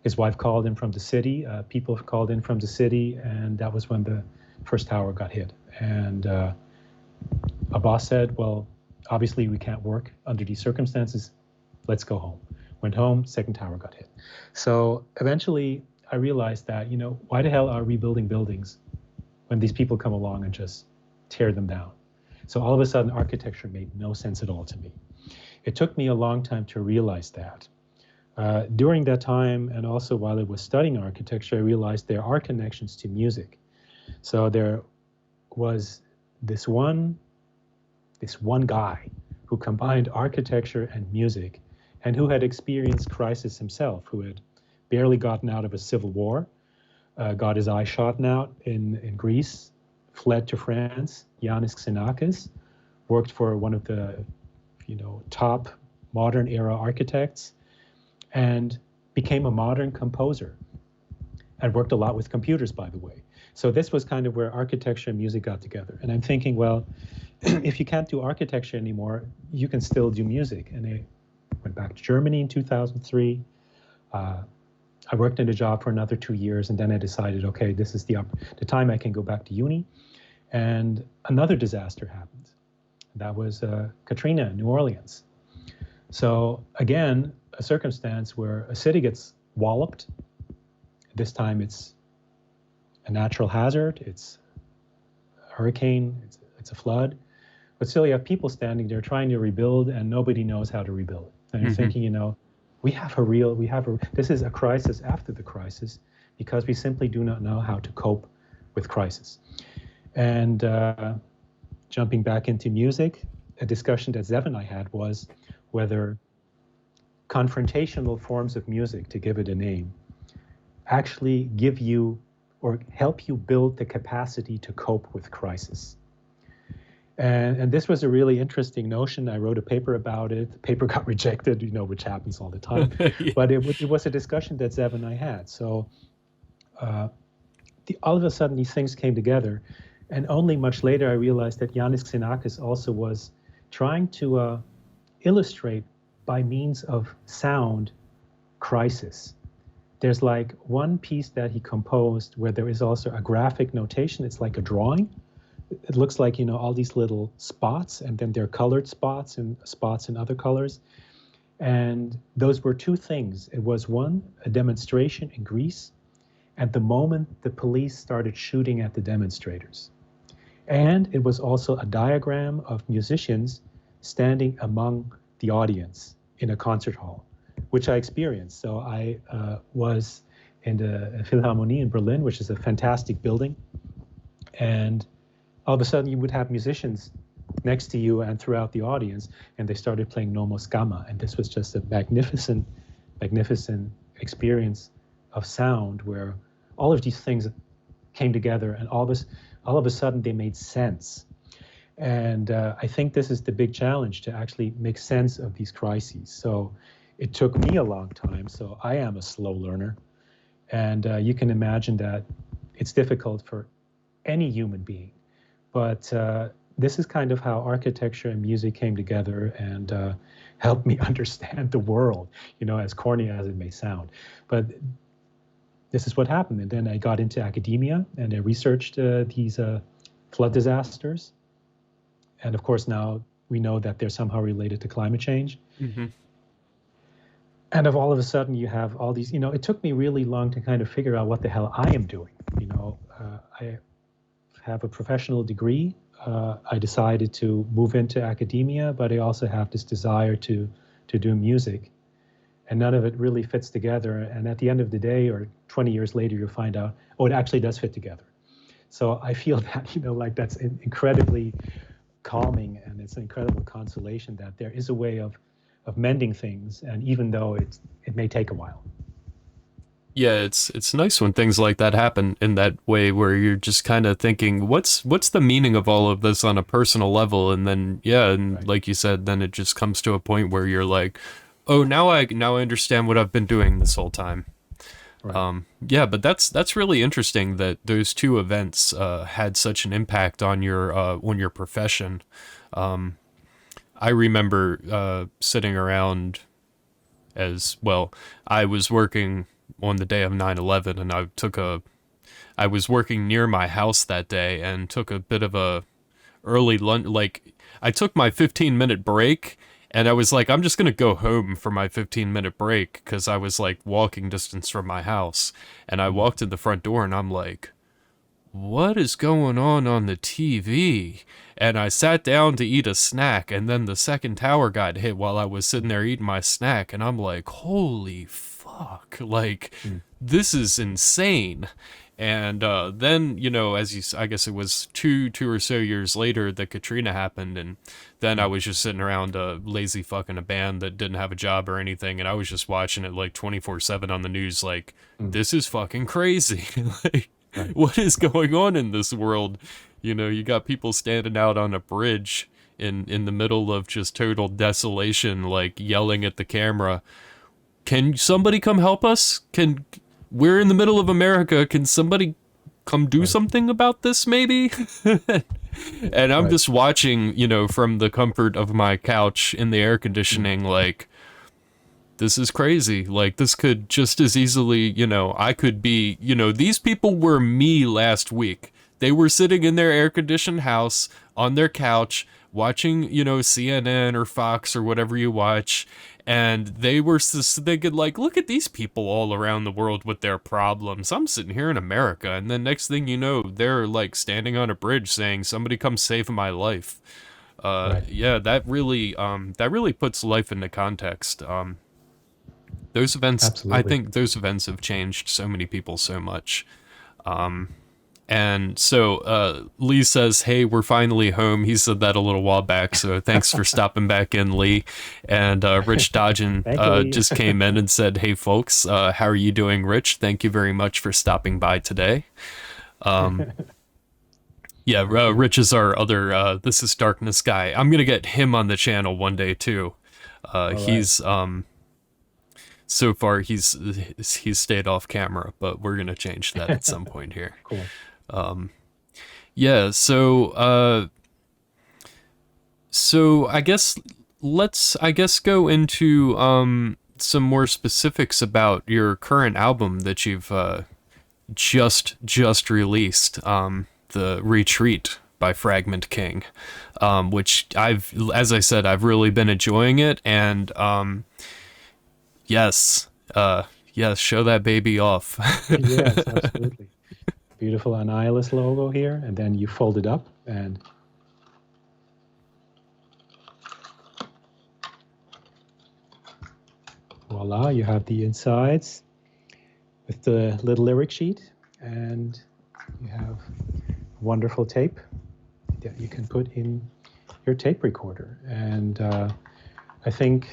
His wife called in from the city, people called in from the city, and that was when the first tower got hit. And a boss said, well, obviously we can't work under these circumstances, let's go home. Went home, second tower got hit. So eventually I realized that, why the hell are we building buildings when these people come along and just tear them down? So all of a sudden, architecture made no sense at all to me. It took me a long time to realize that. During that time, and also while I was studying architecture, I realized there are connections to music. So there was this one guy who combined architecture and music, and who had experienced crisis himself, who had barely gotten out of a civil war, got his eye shot out in Greece, fled to France. Yannis Xenakis worked for one of the top modern era architects and became a modern composer, and worked a lot with computers, by the way. So this was kind of where architecture and music got together. And I'm thinking, well, if you can't do architecture anymore, you can still do music. And I went back to Germany in 2003. I worked in a job for another 2 years, and then I decided, okay, this is the time I can go back to uni. And another disaster happened. That was Katrina, New Orleans. So again, a circumstance where a city gets walloped. This time it's a natural hazard, it's a hurricane, it's a flood. But still you have people standing there trying to rebuild, and nobody knows how to rebuild. And you're thinking, this is a crisis after the crisis, because we simply do not know how to cope with crisis. And jumping back into music, a discussion that Zev and I had was whether confrontational forms of music, to give it a name, actually give you or help you build the capacity to cope with crisis. And this was a really interesting notion. I wrote a paper about it. The paper got rejected, which happens all the time. Yeah. But it was a discussion that Zev and I had. So all of a sudden, these things came together. And only much later, I realized that Yannis Xenakis also was trying to illustrate by means of sound crisis. There's one piece that he composed where there is also a graphic notation. It's like a drawing it looks like, all these little spots, and then they're colored spots and spots in other colors. And those were two things. It was one, a demonstration in Greece at the moment the police started shooting at the demonstrators. And it was also a diagram of musicians standing among the audience in a concert hall, which I experienced. So I was in the Philharmonie in Berlin, which is a fantastic building. And all of a sudden you would have musicians next to you and throughout the audience, and they started playing Nomos Gamma. And this was just a magnificent, magnificent experience of sound where all of these things came together, and all of a sudden they made sense. And I think this is the big challenge, to actually make sense of these crises. So it took me a long time. So I am a slow learner. And you can imagine that it's difficult for any human being. But this is kind of how architecture and music came together and helped me understand the world, as corny as it may sound. But this is what happened. And then I got into academia, and I researched these flood disasters. And of course, now we know that they're somehow related to climate change. Mm-hmm. And all of a sudden you have all these, it took me really long to kind of figure out what the hell I am doing. I have a professional degree. I decided to move into academia, but I also have this desire to do music. And none of it really fits together. And at the end of the day, or 20 years later, you'll find out, oh, it actually does fit together. So I feel that, like that's incredibly calming, and it's an incredible consolation that there is a way of mending things, and even though it may take a while. Yeah, it's nice when things like that happen in that way, where you're just kind of thinking, what's the meaning of all of this on a personal level, and then right. Like you said, then it just comes to a point where you're like, oh, now I understand what I've been doing this whole time. Right. But that's really interesting that those two events had such an impact on your profession. I remember sitting around as well. I was working on the day of 9/11, and I was working near my house that day and took a bit of a early lunch. Like, I took my 15-minute break, and I was like, I'm just going to go home for my 15-minute break, because I was like walking distance from my house. And I walked in the front door, and I'm like, what is going on the TV? And I sat down to eat a snack, and then the second tower got hit while I was sitting there eating my snack, and I'm like, holy fuck, like, this is insane. And then, I guess it was two or so years later that Katrina happened, and then I was just sitting around lazy fucking a band that didn't have a job or anything, and I was just watching it like 24/7 on the news, like, this is fucking crazy. Like, right. What is going on in this world? You got people standing out on a bridge in the middle of just total desolation, like yelling at the camera, can somebody come help us? We're in the middle of America. Can somebody come do something about this, maybe? And I'm just watching, from the comfort of my couch in the air conditioning, like, this is crazy. Like, this could just as easily, I could be, these people were me last week. They were sitting in their air-conditioned house on their couch watching, CNN or Fox or whatever you watch, and they were thinking, like, look at these people all around the world with their problems. I'm sitting here in America, and then next thing you know, they're, like, standing on a bridge saying, somebody come save my life. Right. Yeah, that really puts life into context. Those events, absolutely. I think those events have changed so many people so much. And so Lee says, hey, we're finally home. He said that a little while back, so thanks for stopping back in, Lee. And Rich Dodgen just came in and said, hey, folks, how are you doing, Rich? Thank you very much for stopping by today. Rich is our other This Is Darkness guy. I'm going to get him on the channel one day, too. He's... So far, he's stayed off camera, but we're gonna change that at some point here. Cool. So I guess let's go into some more specifics about your current album that you've just released, The Retreat. by Fragment King, which as I said, I've really been enjoying it. And yes, yes, show that baby off. Yes, absolutely. Beautiful Annihilvs logo here, and then you fold it up, and voila, you have the insides with the little lyric sheet, and you have wonderful tape that you can put in your tape recorder. And I think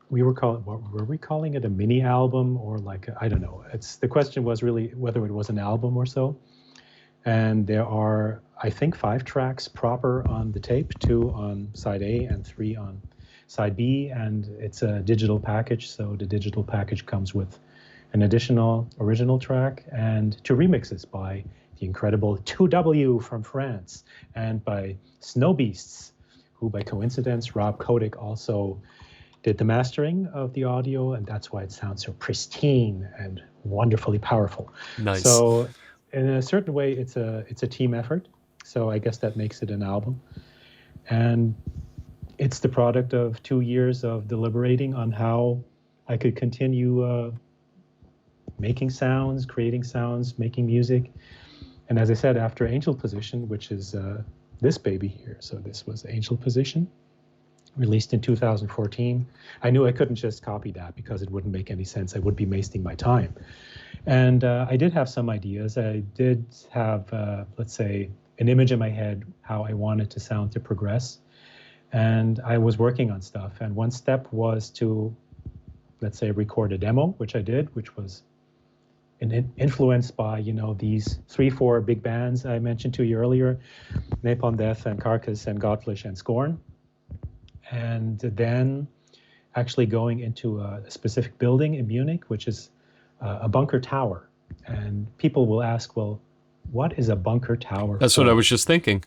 what were we calling it, a mini album, or like I don't know. The question was really whether it was an album or so. And there are, I think, 5 tracks proper on the tape, 2 on side A and 3 on side B, and it's a digital package. So the digital package comes with an additional original track and 2 remixes by the incredible 2W from France and by Snow Beasts, who by coincidence, Rob Kotick also did the mastering of the audio, and that's why it sounds so pristine and wonderfully powerful. Nice. So in a certain way, it's a team effort. So I guess that makes it an album. And it's the product of 2 years of deliberating on how I could continue making sounds, creating sounds, making music. And as I said, after Angel Position, which is this baby here. So this was Angel Position, released in 2014. I knew I couldn't just copy that because it wouldn't make any sense. I would be wasting my time. And I did have some ideas. I did have, let's say, an image in my head how I wanted to sound to progress. And I was working on stuff. And one step was to, let's say, record a demo, which I did, which was influenced by, these 3-4 big bands I mentioned to you earlier, Napalm Death and Carcass and Godflesh and Scorn. And then actually going into a specific building in Munich, which is a bunker tower. And people will ask, well, what is a bunker tower? That's what I was just thinking.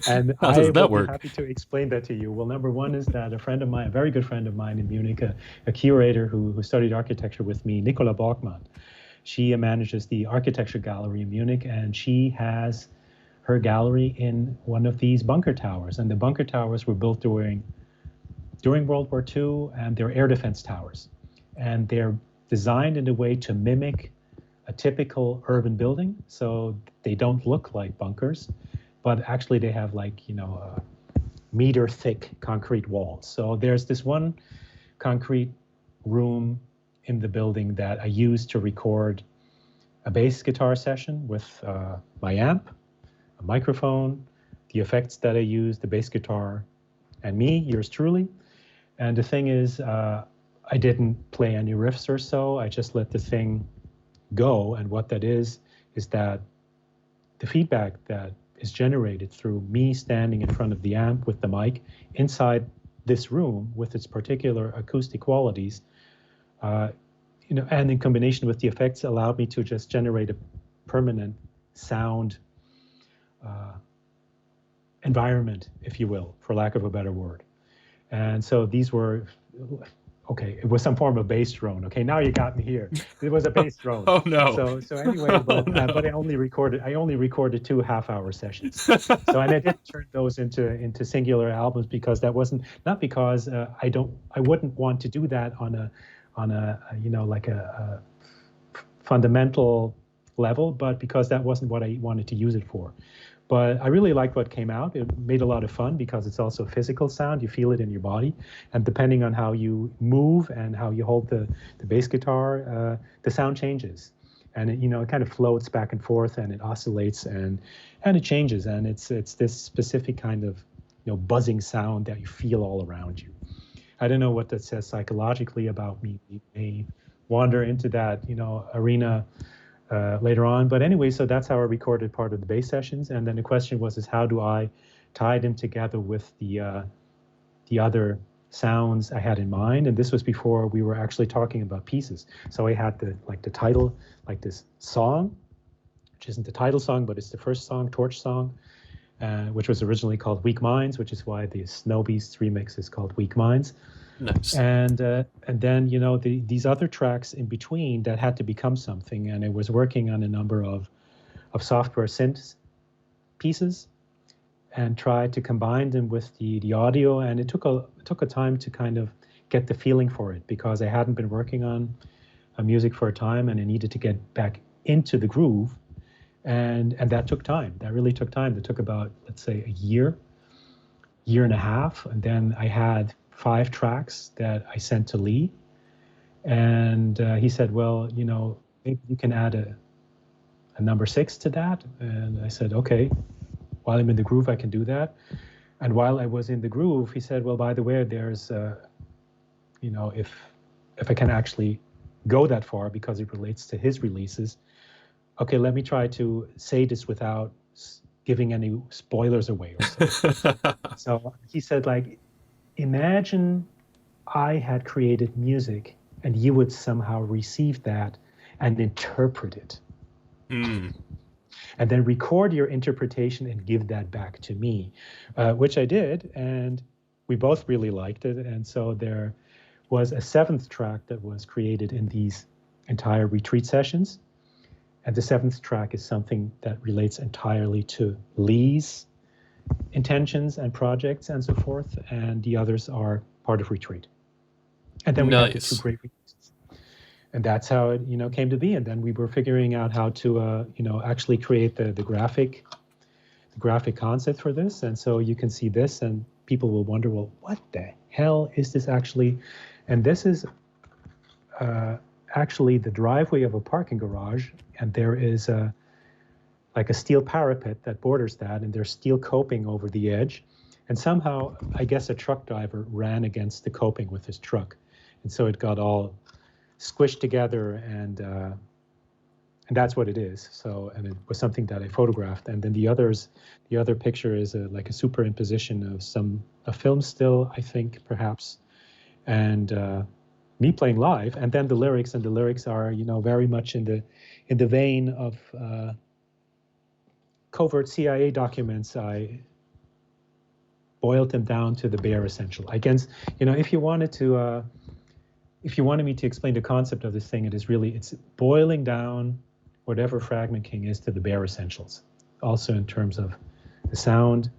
And How I does that will work? be happy to explain that to you. Well, number one is that a friend of mine, a very good friend of mine in Munich, a curator who studied architecture with me, Nicola Borgmann, she manages the architecture gallery in Munich, and she has her gallery in one of these bunker towers. And the bunker towers were built during World War II, and they're air defense towers. And they're designed in a way to mimic a typical urban building. So they don't look like bunkers, but actually they have meter thick concrete walls. So there's this one concrete room in the building that I used to record a bass guitar session with my amp, a microphone, the effects that I use, the bass guitar, and me, yours truly. And the thing is, I didn't play any riffs or so. I just let the thing go. And what that is that the feedback that is generated through me standing in front of the amp with the mic inside this room with its particular acoustic qualities, and in combination with the effects, allowed me to just generate a permanent sound environment, if you will, for lack of a better word. And so these were, okay, it was some form of bass drone. Okay, now you got me here. It was a bass drone. Oh no. So anyway, but I only recorded 2 half-hour sessions. So and I didn't turn those into singular albums because that wasn't, not because I wouldn't want to do that on a like a fundamental level, but because that wasn't what I wanted to use it for. But I really liked what came out. It made a lot of fun because it's also physical sound. You feel it in your body. And depending on how you move and how you hold the bass guitar, the sound changes. And it kind of floats back and forth, and it oscillates and it changes. And it's this specific kind of buzzing sound that you feel all around you. I don't know what that says psychologically about me. We may wander into that arena later on. But anyway, so that's how I recorded part of the bass sessions. And then the question was, how do I tie them together with the other sounds I had in mind? And this was before we were actually talking about pieces. So I had the title, like this song, which isn't the title song, but it's the first song, Torch Song, which was originally called Weak Minds, which is why the Snow Beasts remix is called Weak Minds. Nice. And then these other tracks in between that had to become something, and I was working on a number of software synths pieces and tried to combine them with the audio. And it took a time to kind of get the feeling for it, because I hadn't been working on music for a time, and I needed to get back into the groove. And that took time. That really took time. That took about, let's say, a year and a half. And then I had 5 tracks that I sent to Lee. And he said, well, maybe you can add a number 6 to that. And I said, okay, while I'm in the groove, I can do that. And while I was in the groove, he said, well, by the way, there's, if I can actually go that far, because it relates to his releases, okay, let me try to say this without giving any spoilers away or something. So he said, like, imagine I had created music and you would somehow receive that and interpret it. And then record your interpretation and give that back to me, which I did, and we both really liked it. And so there was a 7th track that was created in these entire retreat sessions. And the 7th track is something that relates entirely to Lee's intentions and projects and so forth, and the others are part of retreat. And then we had the 2 great releases. And that's how it, came to be. And then we were figuring out how to, actually create the graphic concept for this. And so you can see this, and people will wonder, well, what the hell is this actually? And this is actually the driveway of a parking garage, and there is like a steel parapet that borders that, and there's steel coping over the edge. And somehow, I guess a truck driver ran against the coping with his truck, and so it got all squished together, and that's what it is. So, and it was something that I photographed. And then the other picture is like a superimposition of a film still, I think, perhaps, and me playing live. And then the lyrics are, very much in the vein of covert CIA documents. I boiled them down to the bare essential. Against, if you wanted me to explain the concept of this thing, it's boiling down whatever Fragment King is to the bare essentials. Also in terms of the sound,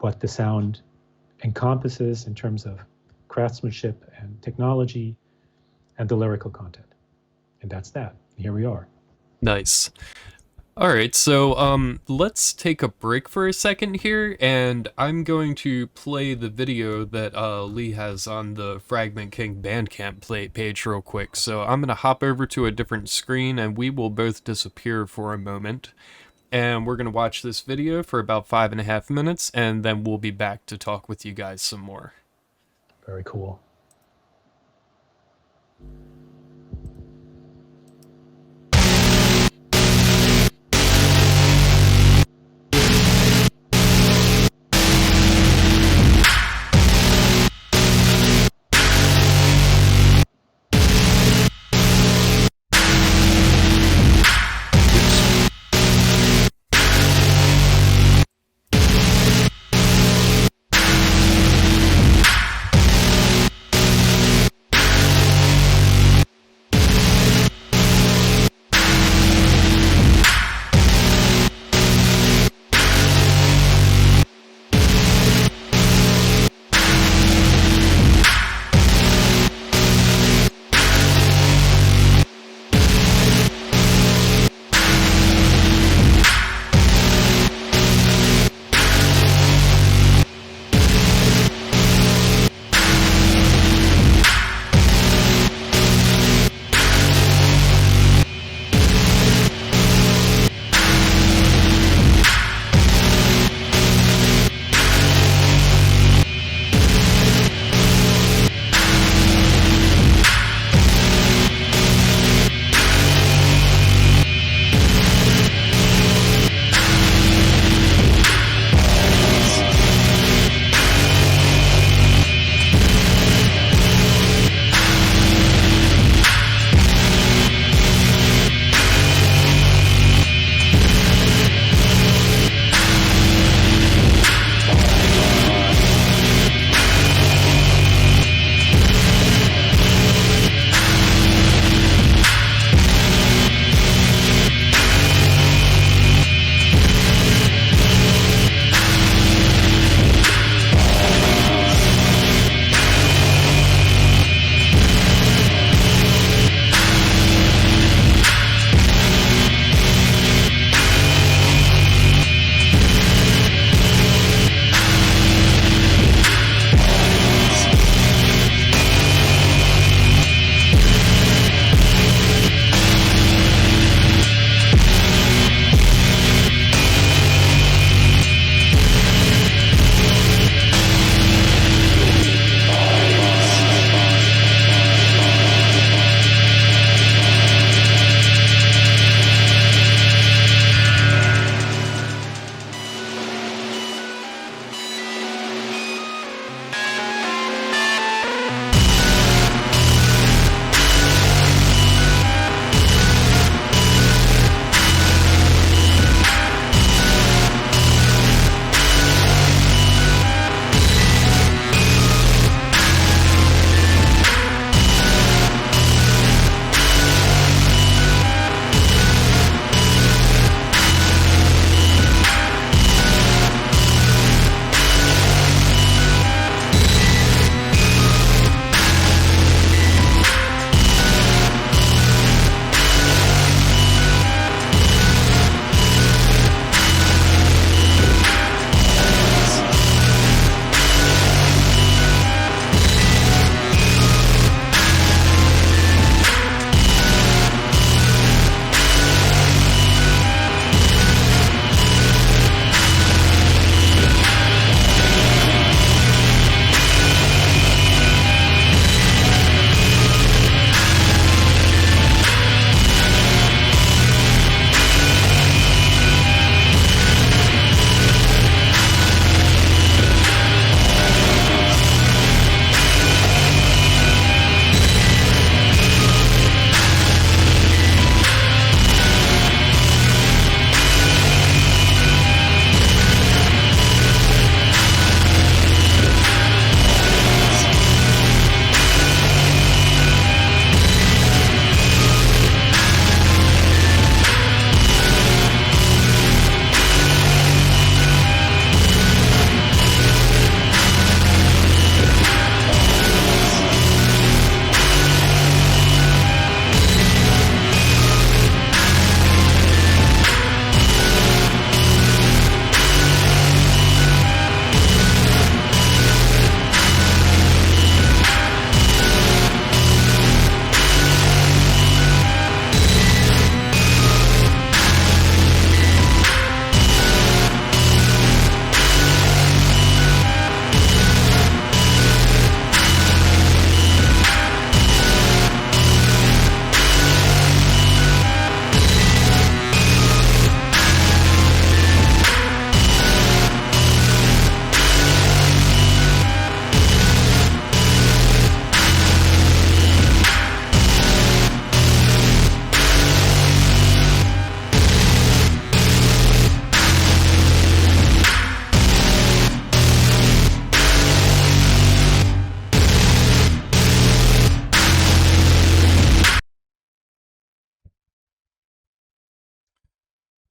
what the sound encompasses in terms of craftsmanship and technology, and the lyrical content. And that's that. Here we are. Nice. All right, so let's take a break for a second here, and I'm going to play the video that Lee has on the Fragment King Bandcamp page real quick. So I'm going to hop over to a different screen, and we will both disappear for a moment. And we're going to watch this video for about 5.5 minutes, and then we'll be back to talk with you guys some more. Very cool.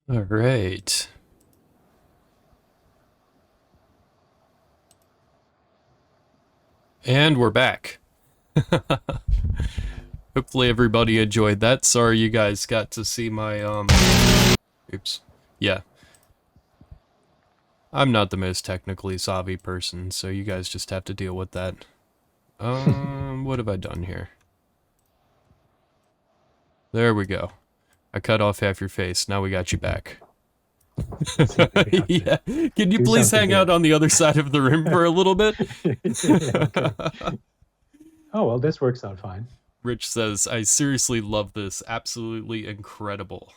All right. And we're back. Hopefully everybody enjoyed that. Sorry you guys got to see my oops. Yeah. I'm not the most technically savvy person, so you guys just have to deal with that. What have I done here? There we go. I cut off half your face. Now we got you back. Yeah. Can you please hang out on the other side of the room for a little bit? Okay. Oh, well, this works out fine. Rich says, I seriously love this. Absolutely incredible.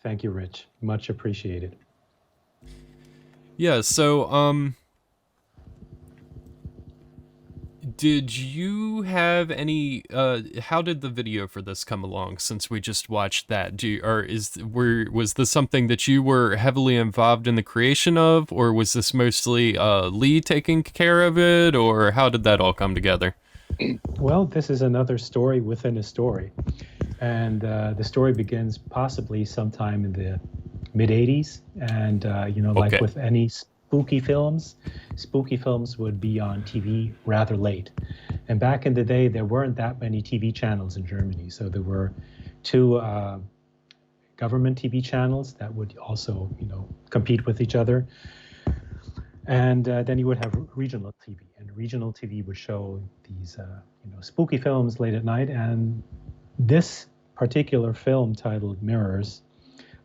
Thank you, Rich. Much appreciated. Yeah, so, did you have any, how did the video for this come along since we just watched that? Was this something that you were heavily involved in the creation of, or was this mostly, Lee taking care of it, or how did that all come together? Well, this is another story within a story. And the story begins possibly sometime in the mid-'80s. And, like with any spooky films would be on TV rather late. And back in the day, there weren't that many TV channels in Germany. So there were two government TV channels that would also, compete with each other. And then you would have regional TV. And regional TV would show these, spooky films late at night. And this particular film titled Mirrors,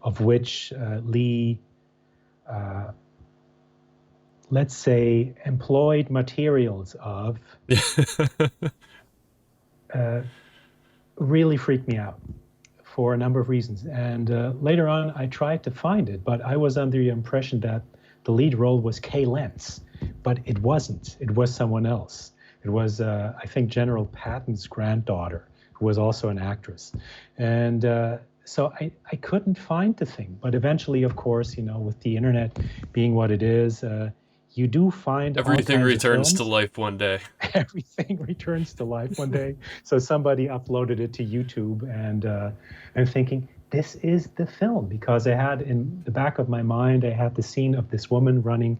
of which Lee, let's say, employed materials of, really freaked me out for a number of reasons. And later on, I tried to find it, but I was under the impression that the lead role was Kay Lentz, but it wasn't. It was someone else. It was, I think, General Patton's granddaughter, who was also an actress. And so I couldn't find the thing. But eventually, of course, with the internet being what it is, you do find everything returns to life one day. Everything returns to life one day. So somebody uploaded it to YouTube, and I'm thinking, this is the film, because I had in the back of my mind, I had the scene of this woman running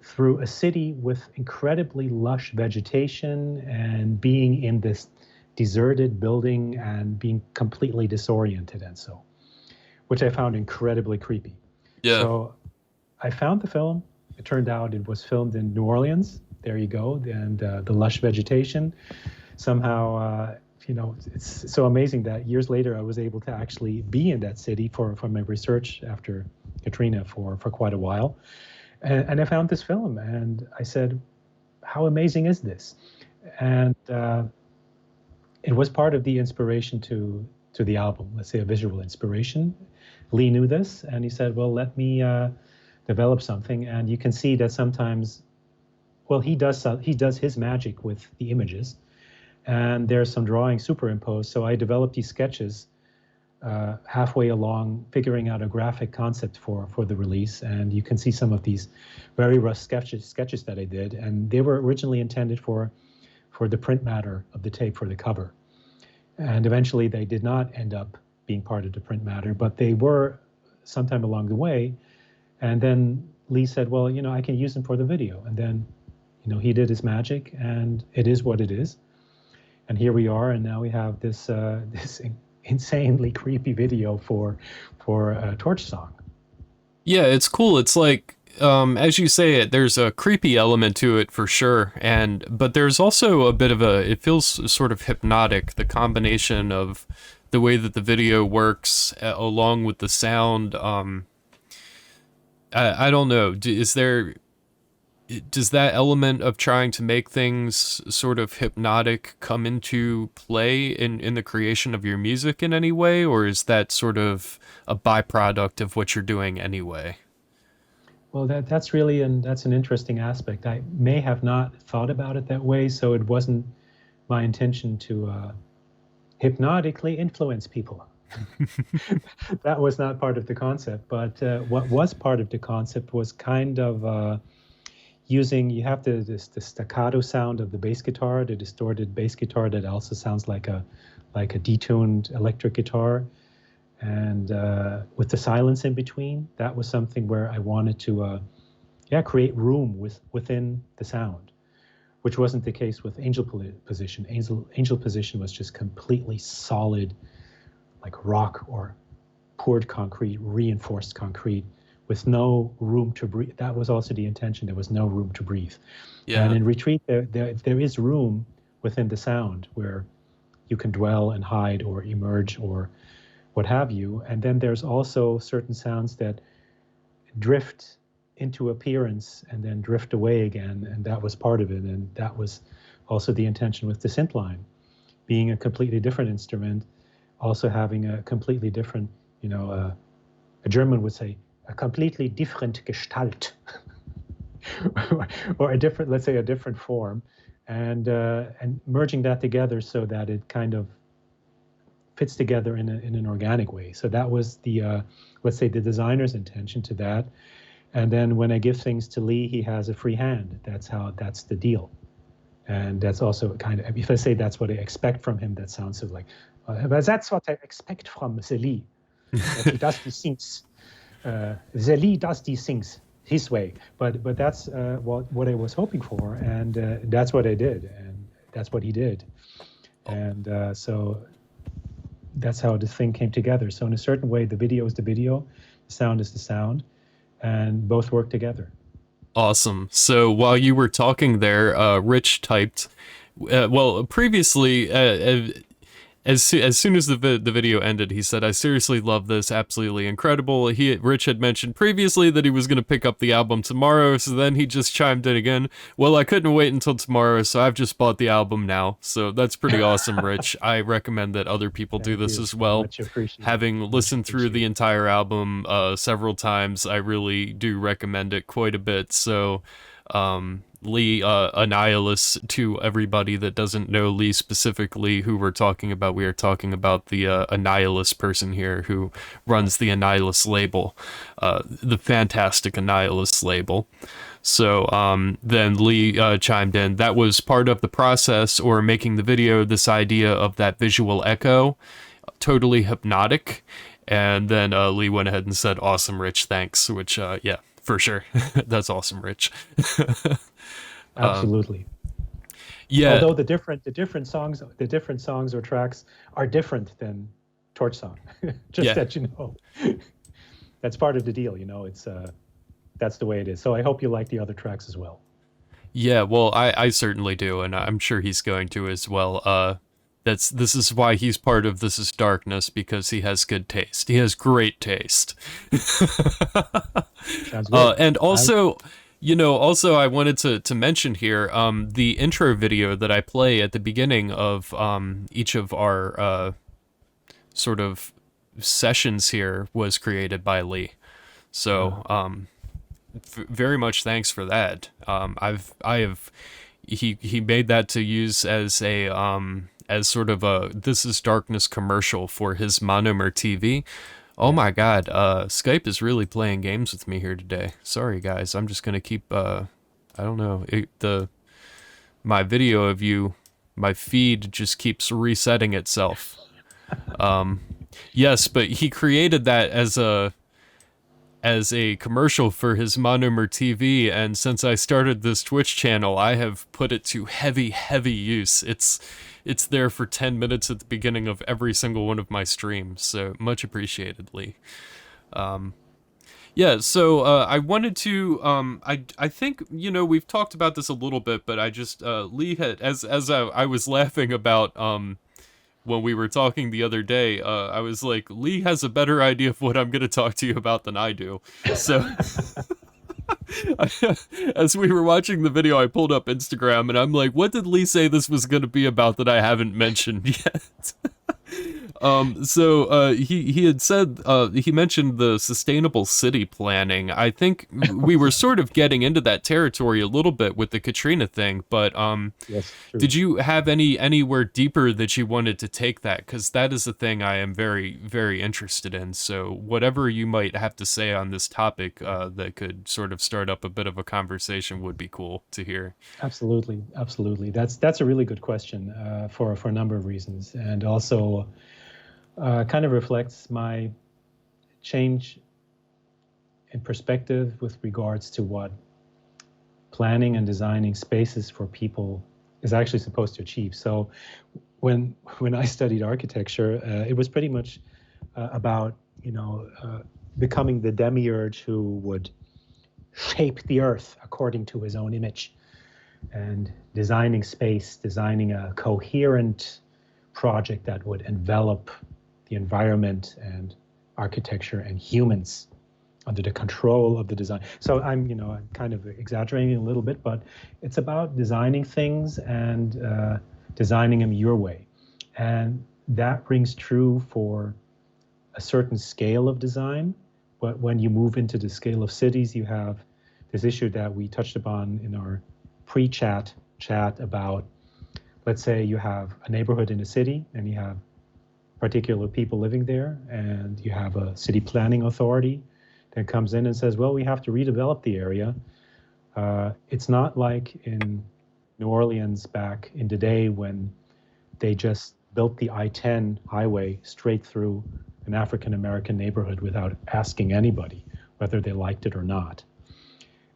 through a city with incredibly lush vegetation and being in this deserted building and being completely disoriented, and so, which I found incredibly creepy. Yeah. So I found the film. It turned out it was filmed in New Orleans. There you go. And the lush vegetation. Somehow, it's so amazing that years later I was able to actually be in that city for my research after Katrina for quite a while. And I found this film, and I said, how amazing is this? And it was part of the inspiration to the album, let's say a visual inspiration. Lee knew this, and he said, well, let me develop something. And you can see that sometimes, well, he does his magic with the images, and there's some drawings superimposed. So I developed these sketches halfway along, figuring out a graphic concept for the release. And you can see some of these very rough sketches that I did, and they were originally intended for the print matter of the tape for the cover. And eventually they did not end up being part of the print matter, but they were sometime along the way. And then Lee said, well, I can use them for the video. And then, he did his magic, and it is what it is. And here we are, and now we have this this insanely creepy video for a Torch song. Yeah, it's cool. It's like, as you say it, there's a creepy element to it for sure, but there's also a bit of it feels sort of hypnotic, the combination of the way that the video works along with the sound. I don't know. Does that element of trying to make things sort of hypnotic come into play in the creation of your music in any way, or is that sort of a byproduct of what you're doing anyway? Well, that's an interesting aspect. I may have not thought about it that way, so it wasn't my intention to hypnotically influence people. That was not part of the concept. But what was part of the concept was kind of using, you have the staccato sound of the bass guitar, the distorted bass guitar that also sounds like a detuned electric guitar. And with the silence in between, that was something where I wanted to create room within the sound, which wasn't the case with Angel Position. Angel Position was just completely solid, like rock or poured concrete, reinforced concrete, with no room to breathe. That was also the intention. There was no room to breathe. Yeah. And in Retreat, there is room within the sound where you can dwell and hide or emerge or what have you. And then there's also certain sounds that drift into appearance and then drift away again, and that was part of it. And that was also the intention with the synth line, being a completely different instrument, also having a completely different, a German would say, a completely different Gestalt, or a different, let's say, a different form, and merging that together so that it kind of fits together in an organic way. So that was the, let's say, the designer's intention to that. And then when I give things to Lee, he has a free hand. That's the deal. And that's also kind of, if I say that's what I expect from him, that sounds sort of like, but that's what I expect from the Lee. That he does these things. The Lee does these things his way. But that's what I was hoping for. And that's what I did. And that's what he did. And so that's how the thing came together. So in a certain way, the video is the video, the sound is the sound, and both work together. Awesome. So while you were talking there, Rich typed, previously, as soon as the video ended, he said, "I seriously love this, absolutely incredible." Rich had mentioned previously that he was going to pick up the album tomorrow, so then he just chimed in again, "Well, I couldn't wait until tomorrow, so I've just bought the album now." So that's pretty awesome, Rich. I recommend that other people do this as well. Having listened through the entire album several times, I really do recommend it quite a bit. So Lee, Annihilvs, to everybody that doesn't know Lee specifically, who we're talking about, we are talking about the Annihilvs person here who runs the Annihilvs label, the fantastic Annihilvs label. So then Lee chimed in, that was part of the process, or making the video, this idea of that visual echo, totally hypnotic. And then Lee went ahead and said, "Awesome, Rich, thanks," which, yeah, for sure. That's awesome, Rich. Absolutely. Yeah. Although the different songs or tracks are different than Torch Song. Just that you know. That's part of the deal, it's that's the way it is. So I hope you like the other tracks as well. Yeah, well, I certainly do, and I'm sure he's going to as well. This is why he's part of This Is Darkness, because he has good taste. He has great taste. Sounds good. And also, also I wanted to mention here, the intro video that I play at the beginning of each of our sort of sessions here was created by Lee. So very much thanks for that. He made that to use as a as sort of a This Is Darkness commercial for his Monomer TV. Oh my God, Skype is really playing games with me here today. Sorry guys, I'm just gonna keep I don't know, my video of you, my feed just keeps resetting itself. Yes, but he created that as a commercial for his Monomer TV, and since I started this Twitch channel, I have put it to heavy use. It's there for 10 minutes at the beginning of every single one of my streams, so much appreciated, Lee. Yeah, so I wanted to, I think, we've talked about this a little bit, but I just, Lee had, as I was laughing about, when we were talking the other day, I was like, Lee has a better idea of what I'm going to talk to you about than I do. So as we were watching the video, I pulled up Instagram and I'm like, what did Lee say this was going to be about that I haven't mentioned yet? So he had said, he mentioned the sustainable city planning. I think we were sort of getting into that territory a little bit with the Katrina thing, but yes, did you have anywhere deeper that you wanted to take that? Because that is a thing I am very, very interested in. So whatever you might have to say on this topic that could sort of start up a bit of a conversation would be cool to hear. Absolutely. That's a really good question for a number of reasons. And also, kind of reflects my change in perspective with regards to what planning and designing spaces for people is actually supposed to achieve. So when I studied architecture, it was pretty much about becoming the demiurge who would shape the earth according to his own image, and designing space, designing a coherent project that would envelop the environment and architecture and humans under the control of the design. So I'm kind of exaggerating a little bit, but it's about designing things and designing them your way. And that rings true for a certain scale of design. But when you move into the scale of cities, you have this issue that we touched upon in our pre-chat about, let's say you have a neighborhood in a city and you have particular people living there, and you have a city planning authority that comes in and says, well, we have to redevelop the area. It's not like in New Orleans back in the day when they just built the I-10 highway straight through an African-American neighborhood without asking anybody whether they liked it or not.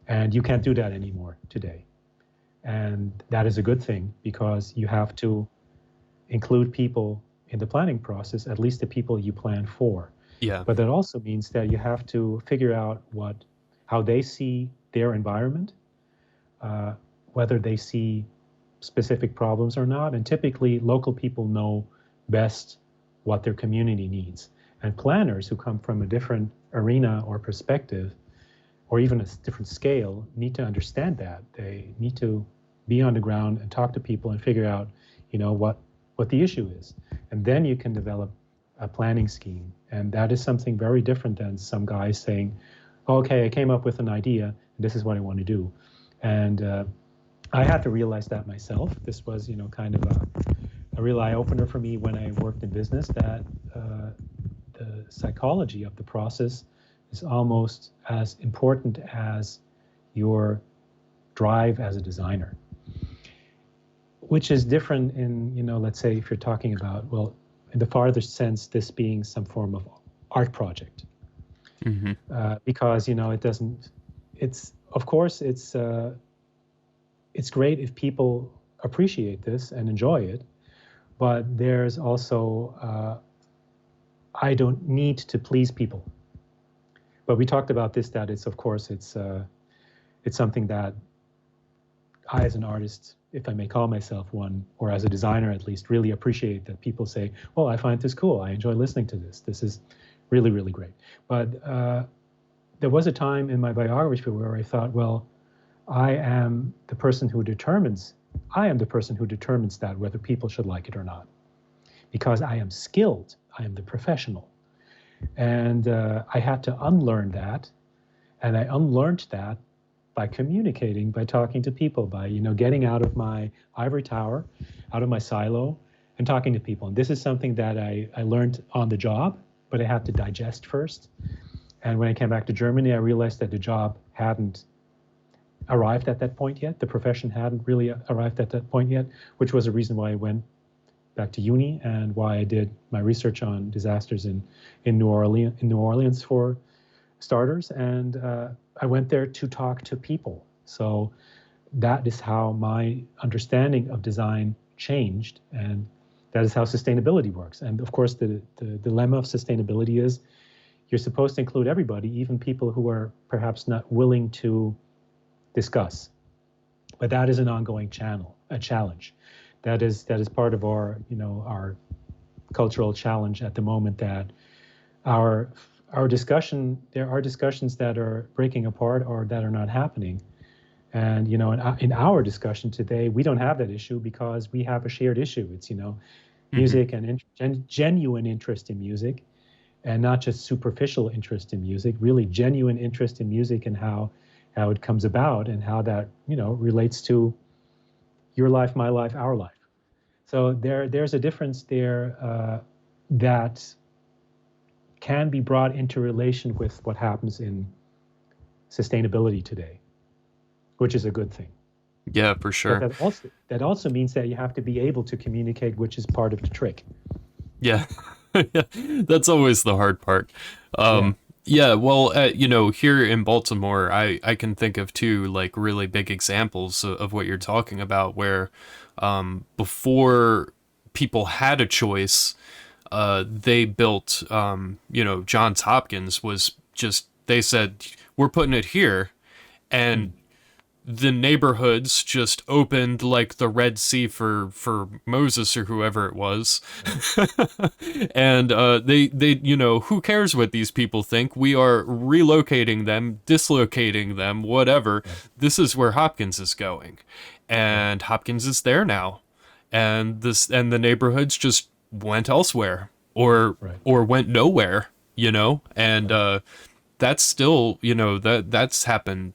And you can't do that anymore today. And that is a good thing, because you have to include people in the planning process, at least the people you plan for. Yeah. But that also means that you have to figure out how they see their environment, whether they see specific problems or not. And typically, local people know best what their community needs. And planners who come from a different arena or perspective, or even a different scale, need to understand that. They need to be on the ground and talk to people and figure out, what the issue is. And then you can develop a planning scheme. And that is something very different than some guy saying, okay, I came up with an idea, and this is what I want to do. And I had to realize that myself. This was, kind of a real eye-opener for me when I worked in business, that the psychology of the process is almost as important as your drive as a designer, which is different in, let's say if you're talking about, well, in the farthest sense, this being some form of art project. Mm-hmm. Because, of course, it's great if people appreciate this and enjoy it, but there's also, I don't need to please people. But we talked about this, that it's something that I, as an artist, if I may call myself one, or as a designer at least, really appreciate that people say, well, I find this cool. I enjoy listening to this. This is really, really great. But there was a time in my biography where I thought, well, I am the person who determines that whether people should like it or not. Because I am skilled. I am the professional. And I had to unlearn that. And I unlearned that by communicating, by talking to people, by, getting out of my ivory tower, out of my silo, and talking to people. And this is something that I learned on the job, but I had to digest first. And when I came back to Germany, I realized that the job hadn't arrived at that point yet. The profession hadn't really arrived at that point yet, which was the reason why I went back to uni and why I did my research on disasters in New Orleans for starters. And I went there to talk to people. So that is how my understanding of design changed. And that is how sustainability works. And of course, the dilemma of sustainability is you're supposed to include everybody, even people who are perhaps not willing to discuss. But that is an ongoing challenge. That is part of our cultural challenge at the moment, that our discussion, there are discussions that are breaking apart or that are not happening. And, in our discussion today, we don't have that issue because we have a shared issue. It's, music and genuine interest in music, and not just superficial interest in music, really genuine interest in music and how it comes about and how that, relates to your life, my life, our life. So there's a difference there that can be brought into relation with what happens in sustainability today, which is a good thing. Yeah, for sure. But that also means that you have to be able to communicate, which is part of the trick. Yeah. That's always the hard part. Yeah. Yeah, well, here in Baltimore, I can think of two like really big examples of what you're talking about, where before people had a choice, they built, Johns Hopkins was just, they said, we're putting it here. And the neighborhoods just opened like the Red Sea for Moses or whoever it was. And they who cares what these people think? We are relocating them, dislocating them, whatever. Right. This is where Hopkins is going. And Hopkins is there now. And the neighborhoods just went elsewhere or Right. or went nowhere, and that's still, that's happened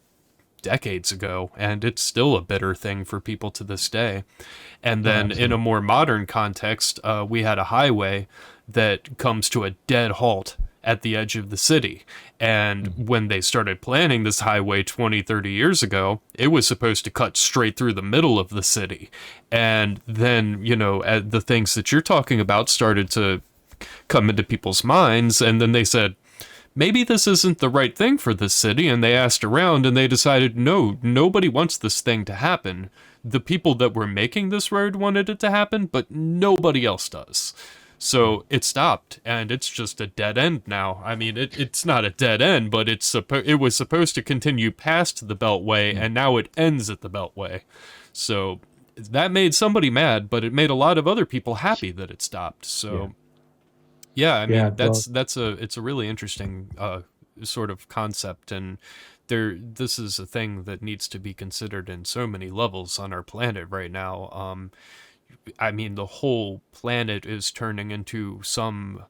decades ago, and it's still a bitter thing for people to this day. And Oh, then in a absolutely. more modern context, we had a highway that comes to a dead halt at the edge of the city. And when they started planning this highway 20, 30 years ago, it was supposed to cut straight through the middle of the city. And then, the things that you're talking about started to come into people's minds, and then they said, maybe this isn't the right thing for this city, and they asked around and they decided, no, nobody wants this thing to happen. The people that were making this road wanted it to happen, but nobody else does. So it stopped, and it's just a dead end now. I mean, it's not a dead end, but it was supposed to continue past the Beltway, and now it ends at the Beltway. So that made somebody mad, but it made a lot of other people happy that it stopped. Yeah. So yeah, I Yeah. mean Well, it's a really interesting sort of concept, and this is a thing that needs to be considered in so many levels on our planet right now. I mean, the whole planet is turning into some.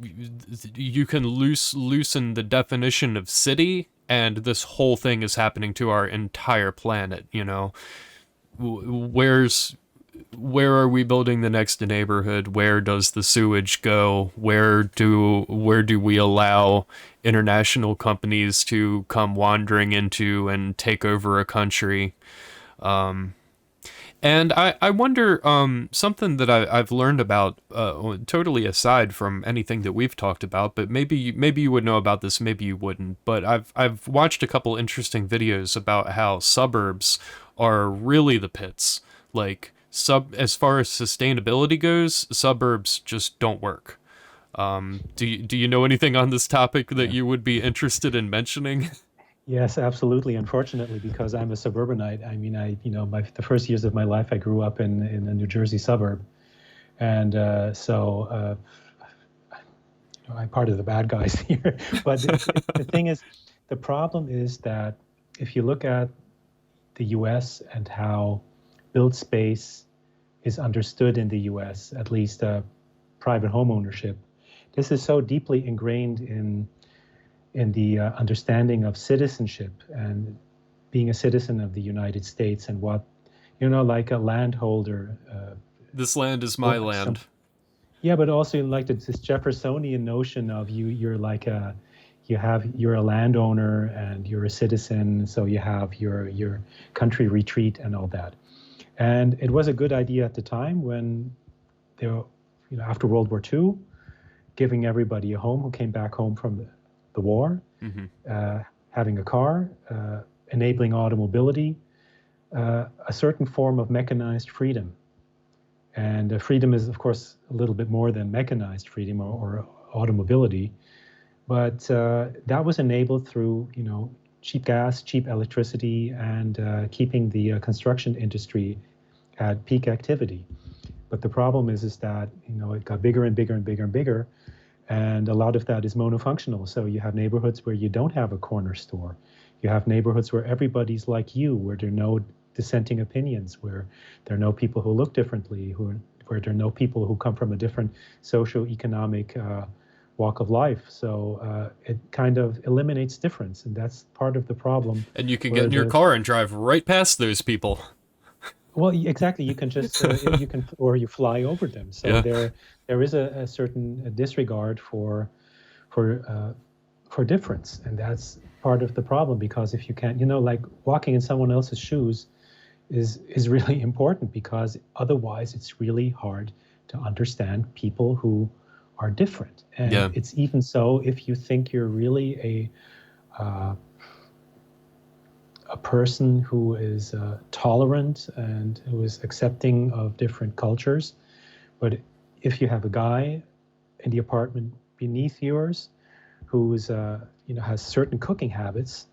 You can loosen the definition of city, and this whole thing is happening to our entire planet. Where's where are we building the next neighborhood? Where does the sewage go? Where do we allow international companies to come wandering into and take over a country? And I wonder, something that I've learned about, totally aside from anything that we've talked about, but maybe you would know about this, maybe you wouldn't. But I've watched a couple interesting videos about how suburbs are really the pits. Like, as far as sustainability goes, suburbs just don't work. Do you know anything on this topic that yeah. you would be interested in mentioning? Yes, absolutely. Unfortunately, because I'm a suburbanite, I mean, the first years of my life, I grew up in a New Jersey suburb, and I'm part of the bad guys here. But the thing is, the problem is that if you look at the U.S. and how built space is understood in the U.S., at least private home ownership, this is so deeply ingrained in the understanding of citizenship and being a citizen of the United States and what, like a landholder. This land is my Some, land. yeah, but also like this Jeffersonian notion of you're a landowner and you're a citizen, so you have your country retreat and all that. And it was a good idea at the time when they were, after World War II, giving everybody a home who came back home from the war, Hmm. having a car, enabling automobility, a certain form of mechanized freedom. And freedom is, of course, a little bit more than mechanized freedom or automobility, but that was enabled through, cheap gas, cheap electricity, and keeping the construction industry at peak activity. But the problem is that, it got bigger and bigger and bigger and bigger. And a lot of that is monofunctional. So you have neighborhoods where you don't have a corner store. You have neighborhoods where everybody's like you, where there are no dissenting opinions, where there are no people who look differently, where there are no people who come from a different socio-economic walk of life. So it kind of eliminates difference. And that's part of the problem. And you can get Where in your the car and drive right past those people. Well, exactly. You can just or you fly over them. So Yeah. there is a certain disregard for difference, and that's part of the problem. Because if you can't, like walking in someone else's shoes is really important, because otherwise it's really hard to understand people who are different. And Yeah. it's even so if you think you're really a person who is tolerant and who is accepting of different cultures. But if you have a guy in the apartment beneath yours who's has certain cooking habits,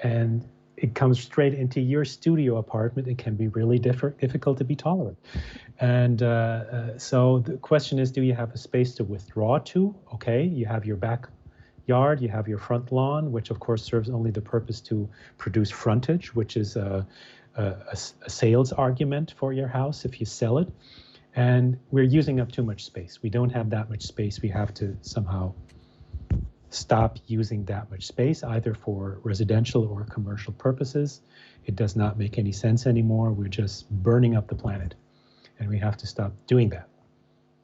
and it comes straight into your studio apartment, it can be really difficult to be tolerant. And so the question is, do you have a space to withdraw to? Okay, you have your backyard, you have your front lawn, which of course serves only the purpose to produce frontage, which is a sales argument for your house if you sell it. And we're using up too much space. We don't have that much space. We have to somehow stop using that much space, either for residential or commercial purposes. It does not make any sense anymore. We're just burning up the planet, and we have to stop doing that.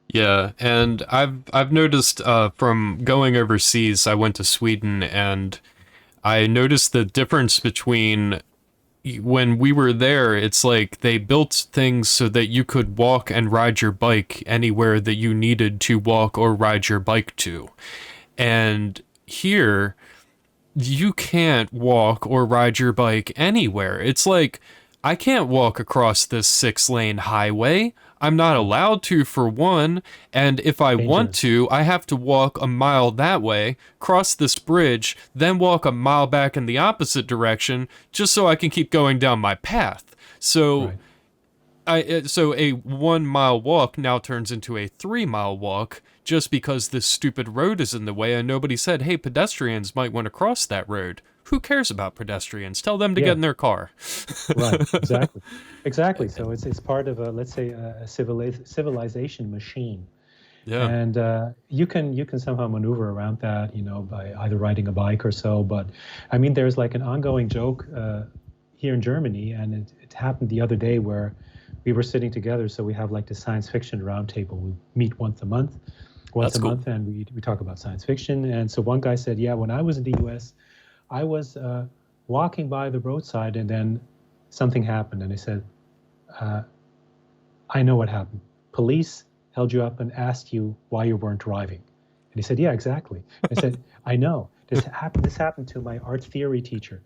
Yeah, and I've noticed from going overseas, I went to Sweden, and I noticed the difference between when we were there. It's like they built things so that you could walk and ride your bike anywhere that you needed to walk or ride your bike to. And here, you can't walk or ride your bike anywhere. It's like, I can't walk across this 6-lane highway. I'm not allowed to, for one. And if I want to, I have to walk a mile that way, cross this bridge, then walk a mile back in the opposite direction, just so I can keep going down my path. So, so a 1 mile walk now turns into a 3-mile walk, just because this stupid road is in the way, and nobody said, hey, pedestrians might want to cross that road. Who cares about pedestrians? Tell them to get in their car. Right, exactly. So it's part of let's say a civilization machine. Yeah. And you can somehow maneuver around that, by either riding a bike or so. But I mean, there's like an ongoing joke here in Germany, and it happened the other day where we were sitting together. So we have like the science fiction roundtable. We meet once a month, and we talk about science fiction. And so one guy said, yeah, when I was in the US, I was walking by the roadside, and then something happened. And he said, I know what happened. Police held you up and asked you why you weren't driving. And he said, yeah, exactly. I said, I know. This happened to my art theory teacher.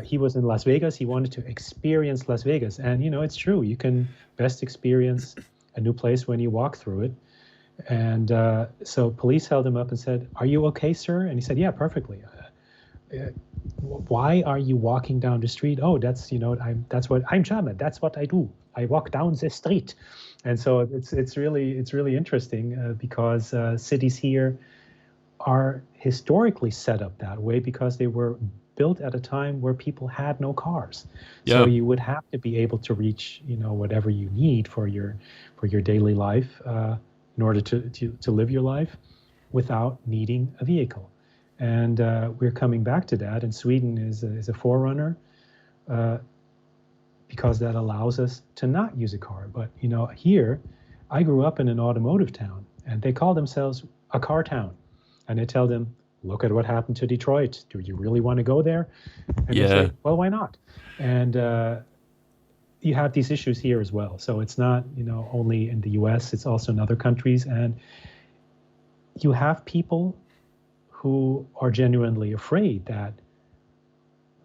He was in Las Vegas. He wanted to experience Las Vegas. And, it's true. You can best experience a new place when you walk through it. And so police held him up and said, are you okay, sir? And he said, yeah, perfectly. Why are you walking down the street? Oh, I'm German. That's what I do. I walk down the street. And so it's really interesting because cities here are historically set up that way because they were built at a time where people had no cars. Yeah. So you would have to be able to reach, whatever you need for your daily life in order to live your life without needing a vehicle. And we're coming back to that, and Sweden is a forerunner because that allows us to not use a car. But here, I grew up in an automotive town, and they call themselves a car town, and I tell them, look at what happened to Detroit. Do you really want to go there? And they say, well, why not? And you have these issues here as well. So it's not only in the U.S., it's also in other countries, and you have people who are genuinely afraid that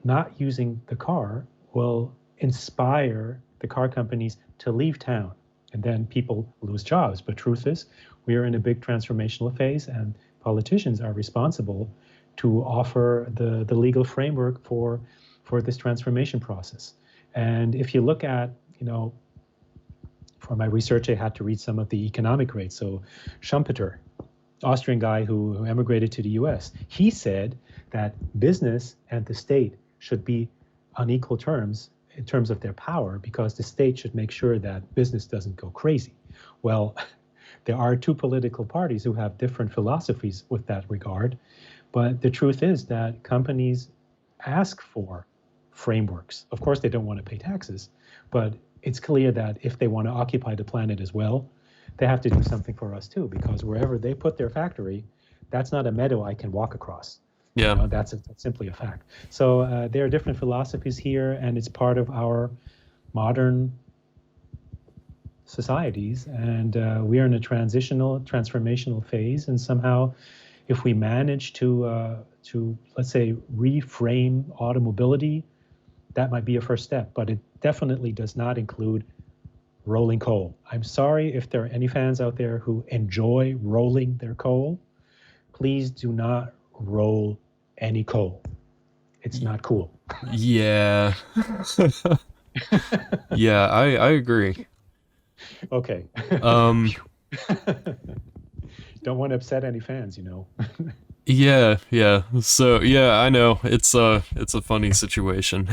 not using the car will inspire the car companies to leave town, and then people lose jobs. But truth is, we are in a big transformational phase, and politicians are responsible to offer the legal framework for this transformation process. And if you look at, for my research, I had to read some of the economic rates. So Schumpeter, Austrian guy who emigrated to the US, he said that business and the state should be on equal terms in terms of their power, because the state should make sure that business doesn't go crazy. Well, there are two political parties who have different philosophies with that regard, but the truth is that companies ask for frameworks. Of course, they don't want to pay taxes, but it's clear that if they want to occupy the planet as well, they have to do something for us too, because wherever they put their factory, that's not a meadow I can walk across. Yeah. That's simply a fact. So there are different philosophies here, and it's part of our modern societies, and we are in a transformational phase. And somehow, if we manage to let's say reframe automobility, that might be a first step. But it definitely does not include rolling coal. I'm sorry if there are any fans out there who enjoy rolling their coal. Please do not roll any coal. It's not cool. Yeah. Yeah, I agree. Okay. Um, Don't want to upset any fans, you know. yeah. So yeah, I know it's a funny situation.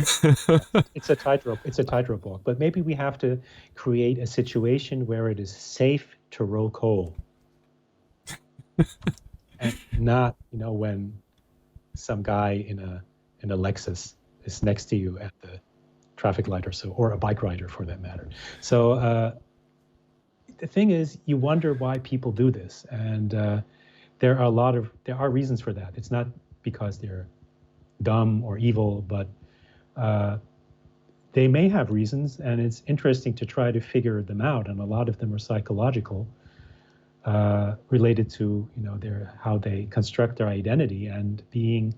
It's a tightrope. It's a tightrope walk. But maybe we have to create a situation where it is safe to roll coal, and not, you know, when some guy in a Lexus is next to you at the traffic light or so, or a bike rider for that matter. So the thing is, you wonder why people do this, and there are reasons for that. It's not because they're dumb or evil, but they may have reasons, and it's interesting to try to figure them out. And a lot of them are psychological, related to, you know, how they construct their identity, and being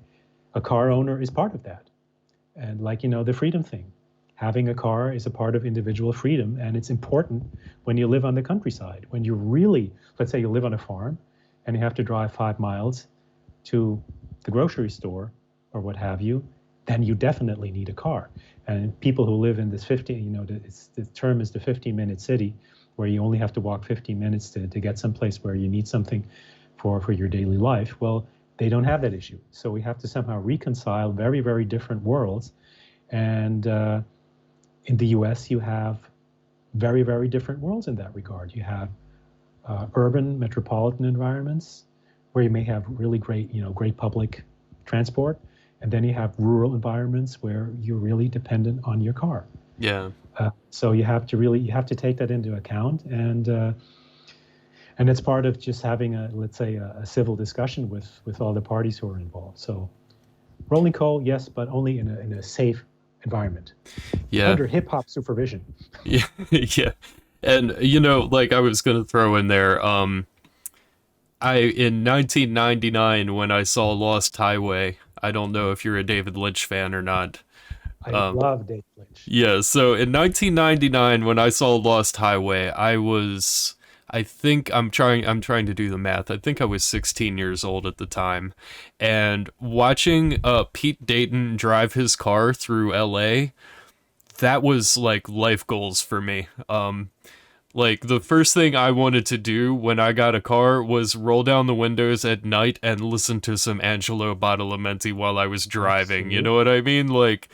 a car owner is part of that. And like, you know, the freedom thing. Having a car is a part of individual freedom, and it's important when you live on the countryside. When you really, let's say you live on a farm and you have to drive 5 miles to the grocery store or what have you, then you definitely need a car. And people who live in this 15, you know, the term is the 15-minute city, where you only have to walk 15 minutes to get someplace where you need something for your daily life. Well, they don't have that issue. So we have to somehow reconcile very, very different worlds. And in the US, you have very, very different worlds in that regard. You have urban metropolitan environments where you may have really great, you know, great public transport. And then you have rural environments where you're really dependent on your car. Yeah. So you have to take that into account. And it's part of just having a civil discussion with all the parties who are involved. So rolling coal, yes, but only in a safe environment. Yeah. Under hip hop supervision. Yeah. Yeah. And you know, like I was gonna throw in there, in 1999 when I saw Lost Highway, I don't know if you're a David Lynch fan or not. I love David Lynch. Yeah, so in 1999 when I saw Lost Highway, I think I'm trying to do the math. I think I was 16 years old at the time, and watching Pete Dayton drive his car through LA, that was like life goals for me. Like the first thing I wanted to do when I got a car was roll down the windows at night and listen to some Angelo Badalamenti while I was driving. Absolutely. You know what I mean? Like,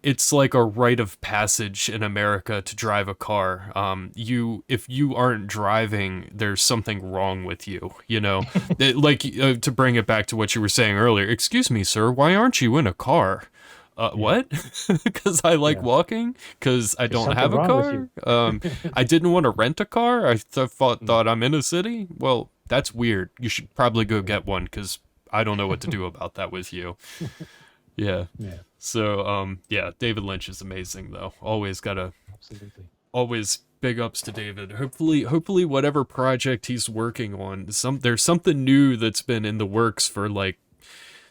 it's like a rite of passage in America to drive a car. If you aren't driving, there's something wrong with you. You know, to bring it back to what you were saying earlier. Excuse me, sir, why aren't you in a car? What? Because I like walking? Because I don't have a car? I didn't want to rent a car? I thought I'm in a city? Well, that's weird. You should probably go get one, because I don't know what to do about that with you. Yeah. So, yeah, David Lynch is amazing, though. Always always big ups to David. Hopefully whatever project he's working on, there's something new that's been in the works for, like,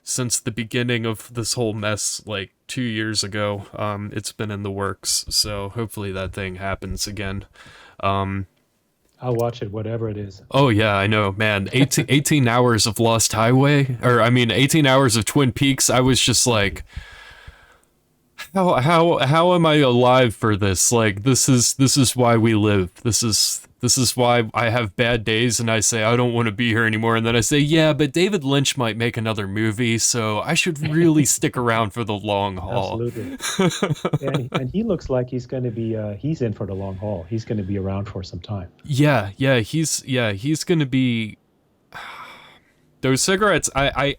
since the beginning of this whole mess, like 2 years ago. It's been in the works, so hopefully that thing happens again. I'll watch it, whatever it is. Oh yeah, I know, man. 18 hours of Lost Highway, 18 hours of Twin Peaks. I was just like, how am I alive for this? Like, this is why we live. This is why I have bad days and I say I don't want to be here anymore, and then I say, yeah, but David Lynch might make another movie, so I should really stick around for the long haul. Absolutely. and he looks like he's going to be he's in for the long haul. He's going to be around for some time. Yeah, he's going to be. Those cigarettes, I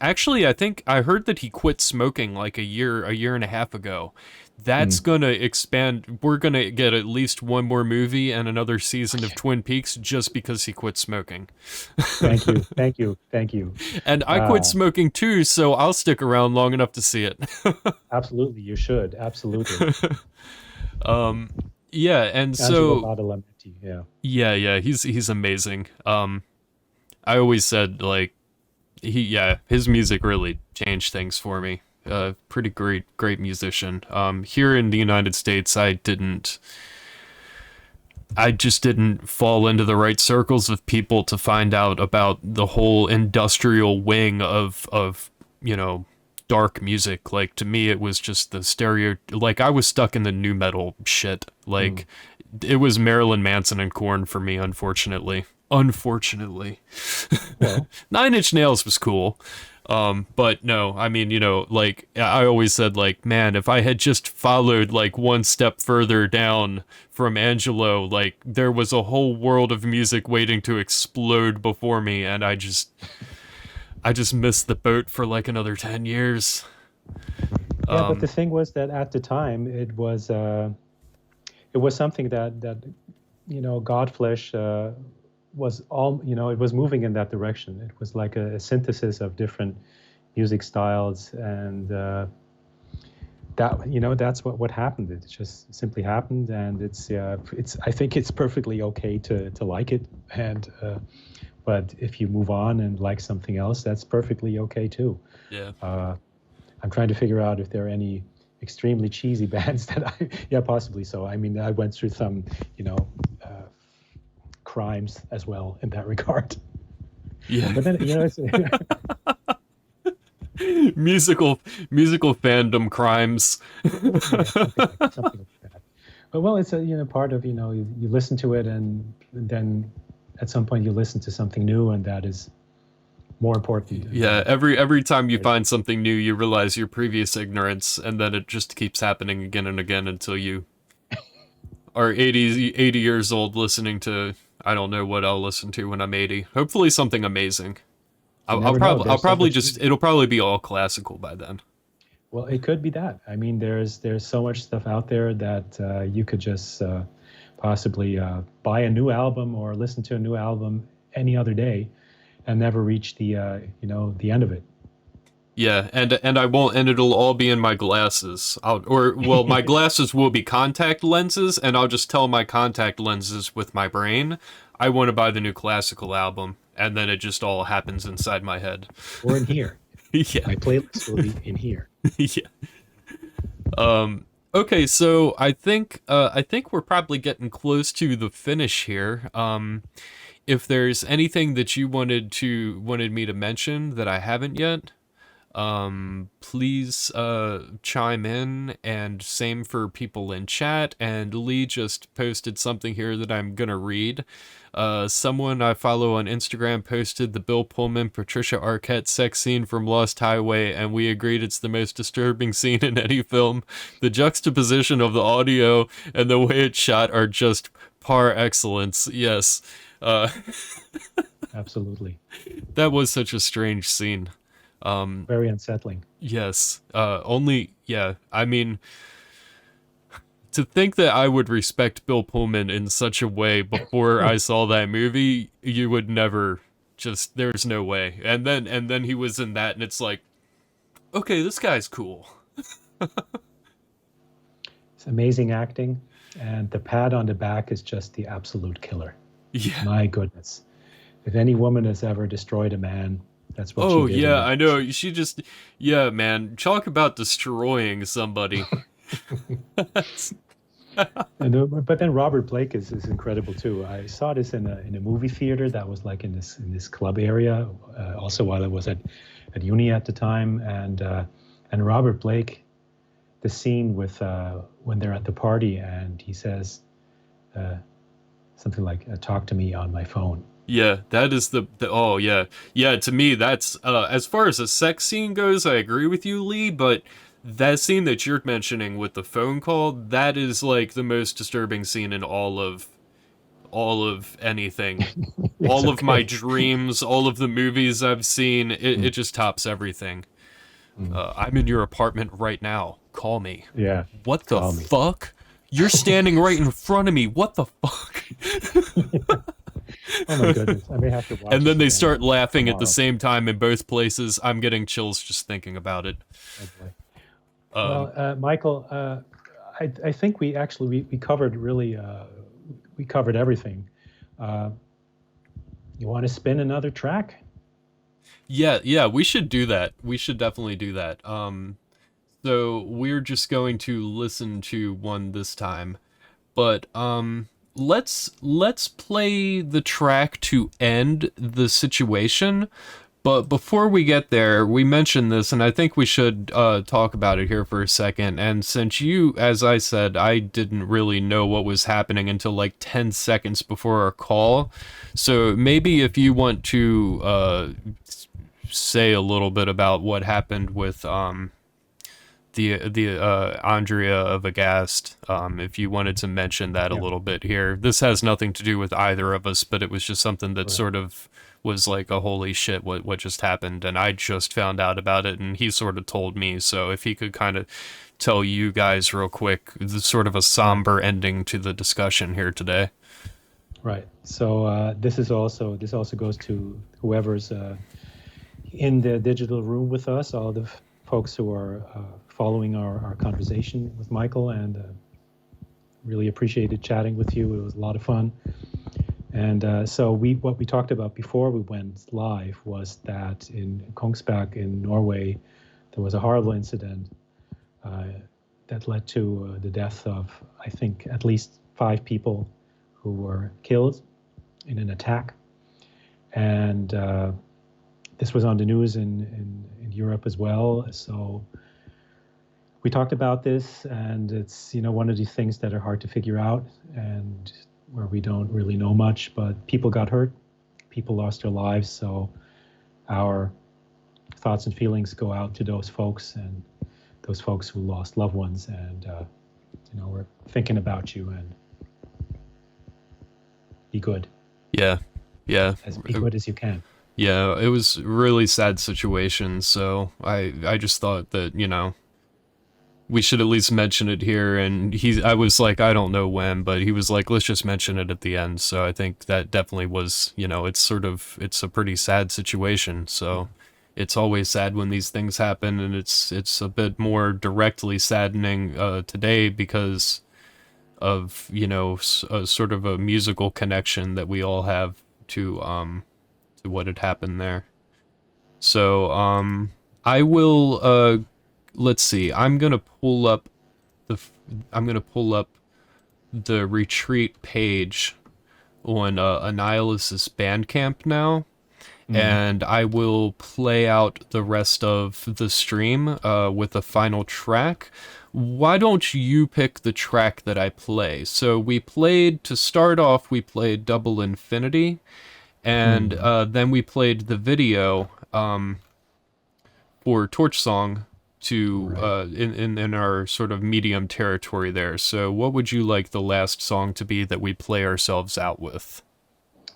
think I heard that he quit smoking like a year and a half ago. That's going to expand. We're going to get at least one more movie and another season of Twin Peaks just because he quit smoking. Thank you. And I quit smoking too, so I'll stick around long enough to see it. Absolutely, you should. Absolutely. Yeah, and Angelo so Badalamenti, yeah. yeah, he's amazing. I always said like his music really changed things for me. Pretty great musician. Here in the United States, I just didn't fall into the right circles of people to find out about the whole industrial wing of dark music. Like, to me, it was just the like, I was stuck in the nu metal shit. Like, it was Marilyn Manson and Korn for me, unfortunately. Unfortunately. Well, Nine Inch Nails was cool. But no, I mean, like, I always said, like, man, if I had just followed like one step further down from Angelo, like, there was a whole world of music waiting to explode before me, and I just missed the boat for like another 10 years. yeah, but the thing was that at the time it was something that Godflesh was all, it was moving in that direction. It was like a synthesis of different music styles, and that's what happened. It just simply happened, and it's I think it's perfectly okay to like it, and but if you move on and like something else, that's perfectly okay too. Yeah. I'm trying to figure out if there are any extremely cheesy bands that yeah, possibly so. I mean, I went through some, crimes as well in that regard. Yeah. But then, it's musical fandom crimes. yeah, something like that. But well, it's a part of you listen to it, and then at some point you listen to something new, and that is more important. Yeah, every time you find something new, you realize your previous ignorance, and then it just keeps happening again and again until you are 80 years old listening to, I don't know what I'll listen to when I'm 80. Hopefully something amazing. I'll probably just, it'll probably be all classical by then. Well, it could be that. I mean, there's so much stuff out there that you could just possibly buy a new album or listen to a new album any other day, and never reach the the end of it. Yeah, and I won't, and it'll all be in my glasses. My glasses will be contact lenses, and I'll just tell my contact lenses with my brain, I want to buy the new classical album, and then it just all happens inside my head. Or in here. Yeah. My playlist will be in here. Yeah. Okay, so I think we're probably getting close to the finish here. If there's anything that you wanted me to mention that I haven't yet, please chime in, and same for people in chat. And Lee just posted something here that I'm gonna read. Someone I follow on Instagram posted the Bill Pullman Patricia Arquette sex scene from Lost Highway, and we agreed it's the most disturbing scene in any film. The juxtaposition of the audio and the way it's shot are just par excellence. Yes. Absolutely. That was such a strange scene. Very unsettling. Yes. I mean, to think that I would respect Bill Pullman in such a way before I saw that movie, you would never, there's no way. And then he was in that, and it's like, okay, this guy's cool. It's amazing acting, and the pat on the back is just the absolute killer. Yeah. My goodness. If any woman has ever destroyed a man, that's what she did. Oh, yeah, I know. She just, yeah, man. Talk about destroying somebody. But then Robert Blake is incredible too. I saw this in a movie theater that was like in this club area, also while I was at uni at the time, and Robert Blake, the scene with when they're at the party and he says something like, "Talk to me on my phone." Yeah, that is the oh yeah. Yeah, to me that's as far as a sex scene goes, I agree with you, Lee, but that scene that you're mentioning with the phone call, that is like the most disturbing scene in all of anything. All of my dreams, all of the movies I've seen, it just tops everything. I'm in your apartment right now. Call me. Yeah. What the fuck? You're standing right in front of me. What the fuck? Oh my goodness, I may have to watch. And then they start laughing at the same time in both places. I'm getting chills just thinking about it. Oh, well, Michael, I think we covered really we covered everything. You want to spin another track? Yeah, we should do that. We should definitely do that. So we're just going to listen to one this time, but let's play the track to end the situation. But before we get there, we mentioned this, and I think we should talk about it here for a second. And since you, as I said, I didn't really know what was happening until like 10 seconds before our call. So maybe if you want to say a little bit about what happened with the Andrea of Agast, if you wanted to mention that a little bit here. This has nothing to do with either of us, but it was just something that sort of was like a holy shit, what just happened, and I just found out about it, and he sort of told me. So if he could kind of tell you guys real quick, sort of a somber ending to the discussion here today. Right. So this also goes to whoever's in the digital room with us, all the folks who are following our conversation with Michael, and really appreciated chatting with you. It was a lot of fun. And so what we talked about before we went live was that in Kongsberg in Norway, there was a horrible incident that led to the death of, I think, at least 5 people who were killed in an attack. And this was on the news in Europe as well. So we talked about this, and it's, one of these things that are hard to figure out and where we don't really know much, but people got hurt, people lost their lives. So our thoughts and feelings go out to those folks and those folks who lost loved ones. And, we're thinking about you, and be good. Yeah. As be good as you can. Yeah, it was a really sad situation, so I just thought that, we should at least mention it here. And I was like, I don't know when, but he was like, let's just mention it at the end. So I think that definitely was, it's a pretty sad situation. So it's always sad when these things happen, and it's a bit more directly saddening today because of, sort of a musical connection that we all have to what had happened there. So I will let's see. I'm gonna pull up the retreat page on Annihilvs Bandcamp now, and I will play out the rest of the stream with a final track. Why don't you pick the track that I play? So to start off, we played Double Infinity, and then we played the video for Torch Song to in our sort of medium territory there. So what would you like the last song to be that we play ourselves out with?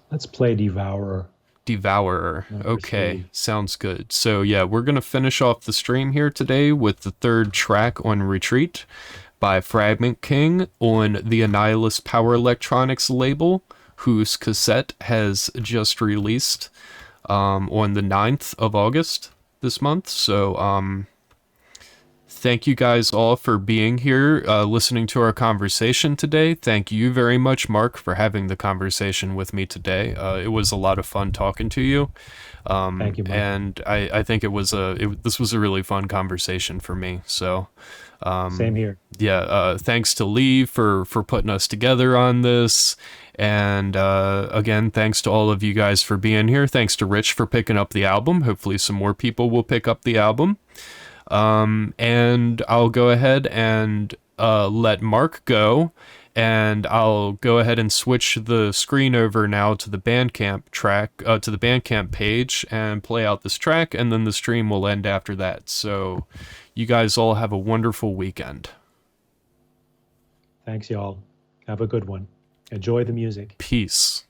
Let's play Devourer. Okay, 3. Sounds good. So yeah, we're gonna finish off the stream here today with the 3rd track on Retreat by Fragment King on the Annihilvs Power Electronix label, whose cassette has just released on the 9th of August this month. So thank you guys all for being here, listening to our conversation today. Thank you very much, Mark, for having the conversation with me today. It was a lot of fun talking to you. Thank you, Mark. And I think this was a really fun conversation for me. So same here. Yeah, thanks to Lee for putting us together on this. And again, thanks to all of you guys for being here. Thanks to Rich for picking up the album. Hopefully some more people will pick up the album. And I'll go ahead and let Mark go, and I'll go ahead and switch the screen over now to the Bandcamp track, to the Bandcamp page, and play out this track, and then the stream will end after that. So you guys all have a wonderful weekend. Thanks, y'all. Have a good one. Enjoy the music. Peace.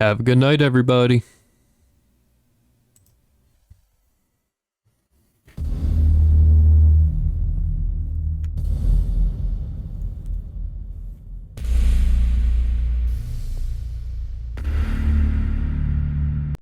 Have a good night, everybody.